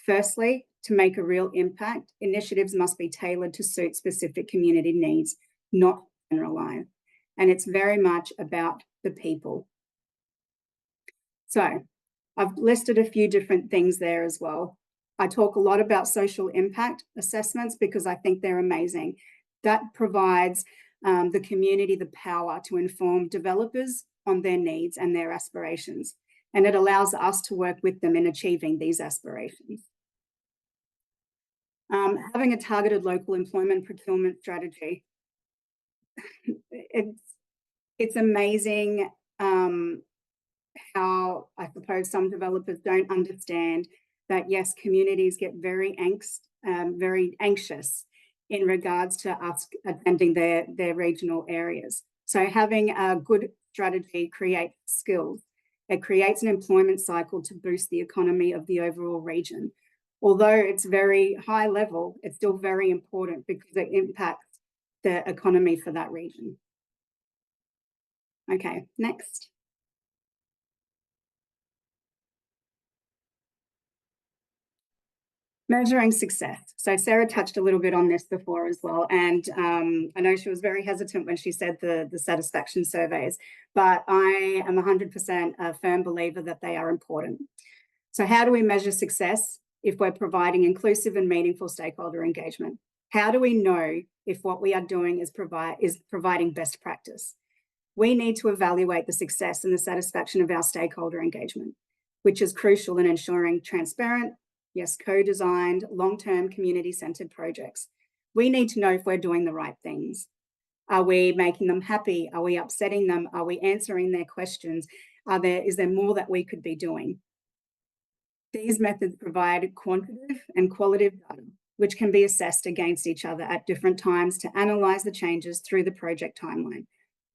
Firstly, to make a real impact, initiatives must be tailored to suit specific community needs, not generalised. And it's very much about the people. So I've listed a few different things there as well. I talk a lot about social impact assessments because I think they're amazing. That provides the community the power to inform developers on their needs and their aspirations. And it allows us to work with them in achieving these aspirations. Having a targeted local employment procurement strategy, it's amazing how I suppose some developers don't understand that, yes, communities get very anxious in regards to us attending their regional areas. So having a good strategy creates skills. It creates an employment cycle to boost the economy of the overall region. Although it's very high level, it's still very important because it impacts the economy for that region. Okay, next. Measuring success. So Sarah touched a little bit on this before as well. And I know she was very hesitant when she said the satisfaction surveys, but I am 100% a firm believer that they are important. So how do we measure success if we're providing inclusive and meaningful stakeholder engagement? How do we know if what we are doing is providing best practice? We need to evaluate the success and the satisfaction of our stakeholder engagement, which is crucial in ensuring transparent, yes, co-designed, long-term community-centered projects. We need to know if we're doing the right things. Are we making them happy? Are we upsetting them? Are we answering their questions? Is there more that we could be doing? These methods provide quantitative and qualitative data, which can be assessed against each other at different times to analyse the changes through the project timeline,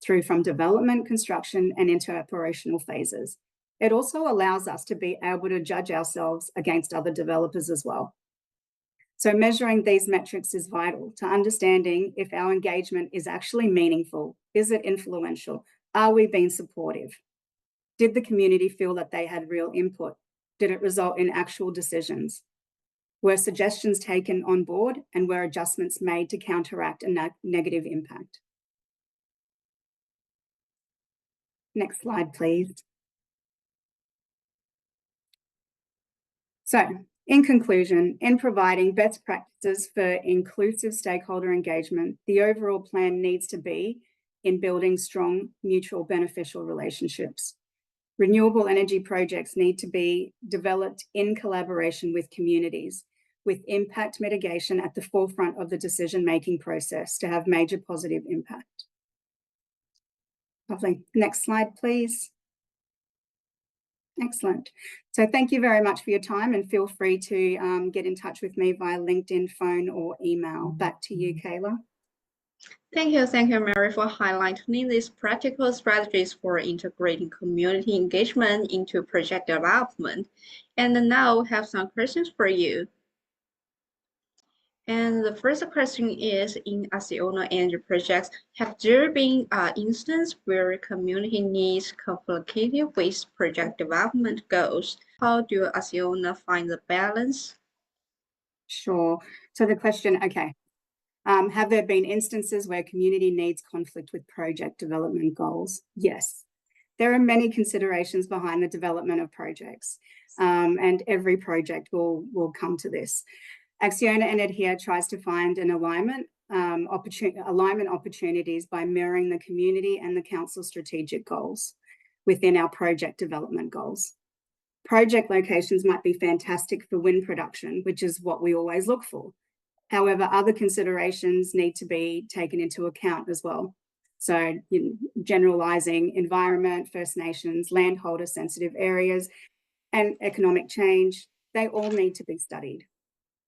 through from development, construction, and into operational phases. It also allows us to be able to judge ourselves against other developers as well. So measuring these metrics is vital to understanding if our engagement is actually meaningful. Is it influential? Are we being supportive? Did the community feel that they had real input? Did it result in actual decisions? Were suggestions taken on board and were adjustments made to counteract a negative impact? Next slide, please. So, in conclusion, in providing best practices for inclusive stakeholder engagement, the overall plan needs to be in building strong, mutual beneficial relationships. Renewable energy projects need to be developed in collaboration with communities, with impact mitigation at the forefront of the decision-making process to have major positive impact. Lovely. Next slide, please. Excellent. So thank you very much for your time, and feel free to get in touch with me via LinkedIn, phone, or email. Back to you, Kayla. Thank you, Mary, for highlighting these practical strategies for integrating community engagement into project development. And now we have some questions for you. And the first question is, in Acciona Energy projects, have there been instances where community needs conflicted with project development goals? How do Acciona find the balance? Sure. So the question, okay. Have there been instances where community needs conflict with project development goals? Yes. There are many considerations behind the development of projects, and every project will come to this. Acciona Energy tries to find an alignment opportunities by mirroring the community and the council strategic goals within our project development goals. Project locations might be fantastic for wind production, which is what we always look for. However, other considerations need to be taken into account as well. So, generalising environment, First Nations, landholder sensitive areas, and economic change, they all need to be studied.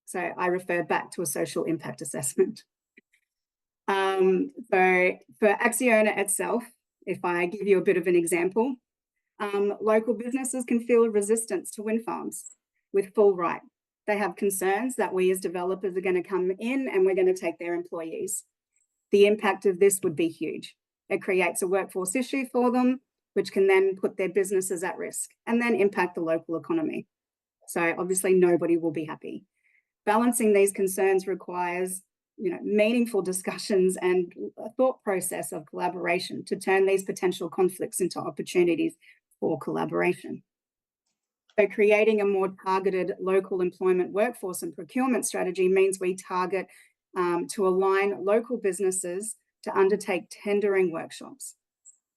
So I refer back to a social impact assessment. So for Acciona itself, if I give you a bit of an example, local businesses can feel resistance to wind farms with full right. They have concerns that we as developers are going to come in and we're going to take their employees. The impact of this would be huge. It creates a workforce issue for them, which can then put their businesses at risk and then impact the local economy. So obviously nobody will be happy. Balancing these concerns requires, meaningful discussions and a thought process of collaboration to turn these potential conflicts into opportunities for collaboration. So creating a more targeted local employment workforce and procurement strategy means we target to align local businesses to undertake tendering workshops.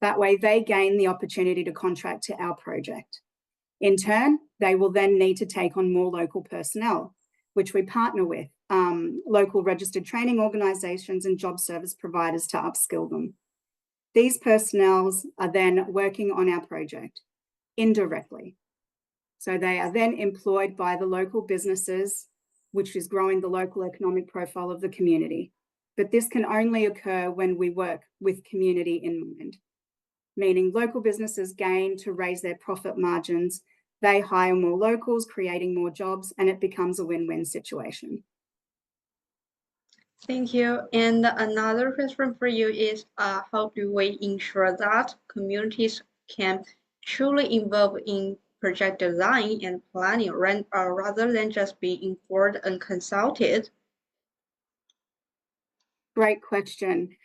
That way they gain the opportunity to contract to our project. In turn, they will then need to take on more local personnel, which we partner with local registered training organisations and job service providers to upskill them. These personnels are then working on our project indirectly. So they are then employed by the local businesses, which is growing the local economic profile of the community. But this can only occur when we work with community in mind, meaning local businesses gain to raise their profit margins, they hire more locals, creating more jobs, and it becomes a win-win situation. Thank you. And another question for you is, how do we ensure that communities can truly involve in project design and planning rather than just be informed and consulted? Great question.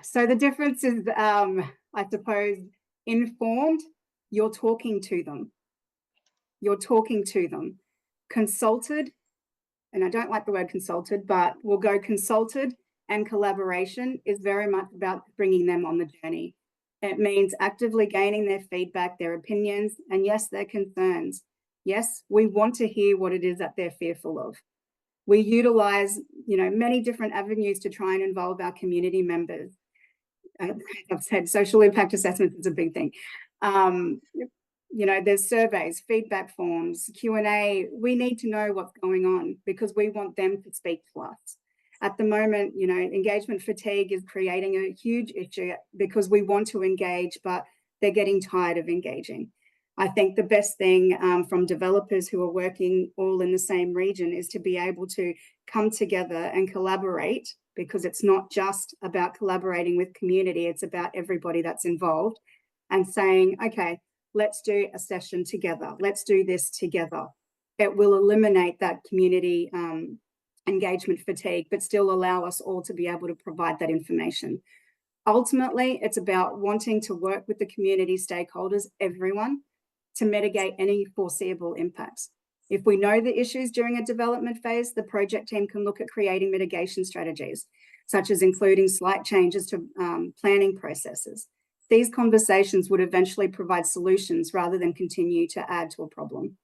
So the difference is, I suppose, informed, you're talking to them. You're talking to them. Consulted, and I don't like the word consulted, but we'll go consulted, and collaboration is very much about bringing them on the journey. It means actively gaining their feedback, their opinions, and yes, their concerns. Yes, we want to hear what it is that they're fearful of. We utilise, many different avenues to try and involve our community members. I've said social impact assessments is a big thing. There's surveys, feedback forms, Q&A. We need to know what's going on because we want them to speak to us. At the moment, engagement fatigue is creating a huge issue because we want to engage, but they're getting tired of engaging. I think the best thing from developers who are working all in the same region is to be able to come together and collaborate, because it's not just about collaborating with community, it's about everybody that's involved, and saying, okay, let's do a session together. Let's do this together. It will eliminate that community engagement fatigue, but still allow us all to be able to provide that information. Ultimately, it's about wanting to work with the community stakeholders, everyone, to mitigate any foreseeable impacts. If we know the issues during a development phase, the project team can look at creating mitigation strategies, such as including slight changes to planning processes. These conversations would eventually provide solutions rather than continue to add to a problem.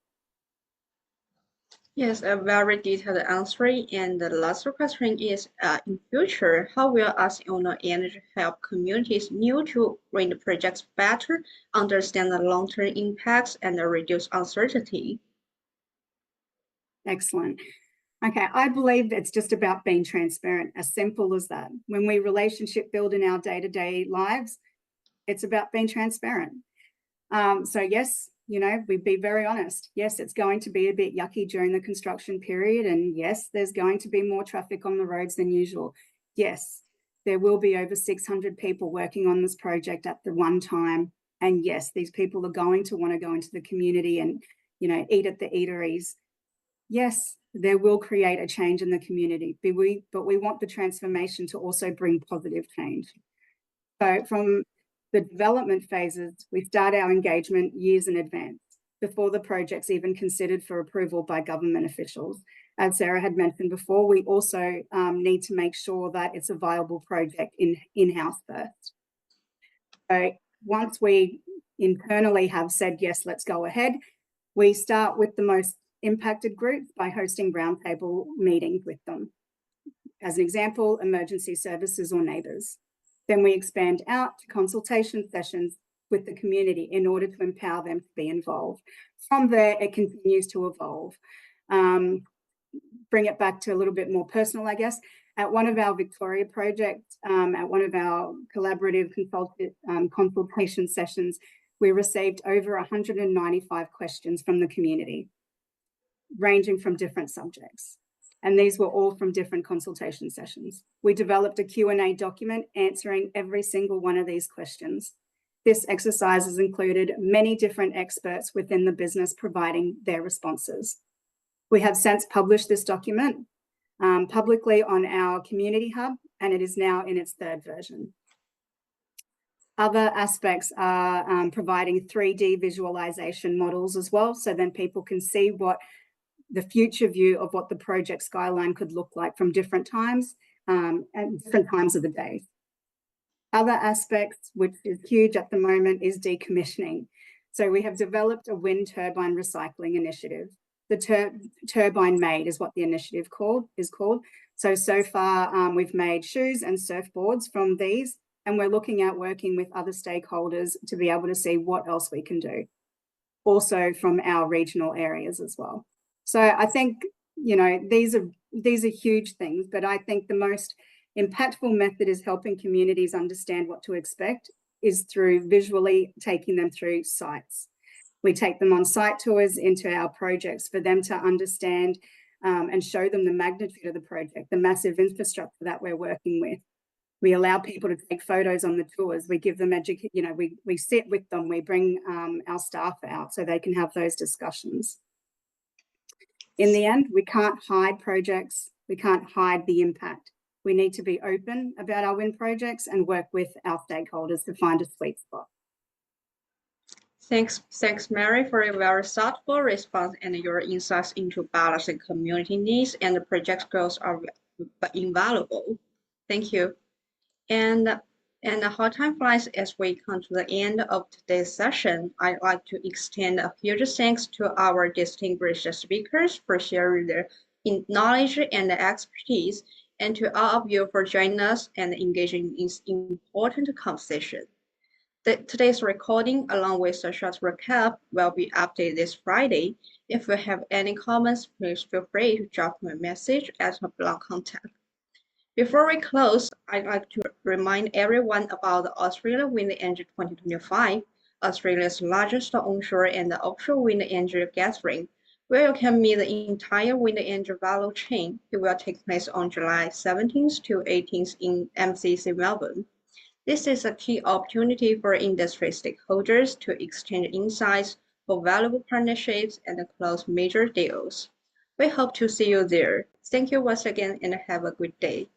Yes, a very detailed answer. And the last question is, in future, how will Acciona Energy help communities new to run the projects better, understand the long-term impacts, and reduce uncertainty? Excellent. Okay, I believe it's just about being transparent, as simple as that. When we relationship build in our day-to-day lives, it's about being transparent. So yes, we'd be very honest. Yes, it's going to be a bit yucky during the construction period. And yes, there's going to be more traffic on the roads than usual. Yes, there will be over 600 people working on this project at the one time. And yes, these people are going to want to go into the community and, eat at the eateries. Yes, there will create a change in the community, but we want the transformation to also bring positive change. So from the development phases, we start our engagement years in advance, before the project's even considered for approval by government officials. As Sarah had mentioned before, we also need to make sure that it's a viable project in-house first. So once we internally have said, yes, let's go ahead, we start with the most impacted groups by hosting roundtable meetings with them. As an example, emergency services or neighbours. Then we expand out to consultation sessions with the community in order to empower them to be involved. From there, it continues to evolve. Bring it back to a little bit more personal, I guess. At one of our Victoria projects, at one of our collaborative consultation sessions, we received over 195 questions from the community, ranging from different subjects. And these were all from different consultation sessions. We developed a Q&A document answering every single one of these questions. This exercise has included many different experts within the business providing their responses. We have since published this document publicly on our community hub, and it is now in its third version. Other aspects are providing 3D visualization models as well, so then people can see what the future view of what the project skyline could look like from different times and different times of the day. Other aspects, which is huge at the moment, is decommissioning. So we have developed a wind turbine recycling initiative. The turbine made is what the initiative is called. So far we've made shoes and surfboards from these, and we're looking at working with other stakeholders to be able to see what else we can do, also from our regional areas as well. So I think, you know, these are huge things, but I think the most impactful method is helping communities understand what to expect is through visually taking them through sites. We take them on site tours into our projects for them to understand and show them the magnitude of the project, the massive infrastructure that we're working with. We allow people to take photos on the tours. We give them we sit with them. We bring our staff out so they can have those discussions. In the end, we can't hide projects. We can't hide the impact. We need to be open about our wind projects and work with our stakeholders to find a sweet spot. Thanks, Mary, for a very thoughtful response, and your insights into balancing community needs and the project goals are invaluable. Thank you. And how time flies as we come to the end of today's session, I'd like to extend a huge thanks to our distinguished speakers for sharing their knowledge and expertise, and to all of you for joining us and engaging in this important conversation. Today's recording, along with a short recap, will be updated this Friday. If you have any comments, please feel free to drop me a message at my blog contact. Before we close, I'd like to remind everyone about the Australia Wind Energy 2025, Australia's largest onshore and offshore wind energy gathering, where you can meet the entire wind energy value chain. It will take place on July 17th to 18th in MCC Melbourne. This is a key opportunity for industry stakeholders to exchange insights for valuable partnerships and close major deals. We hope to see you there. Thank you once again and have a good day.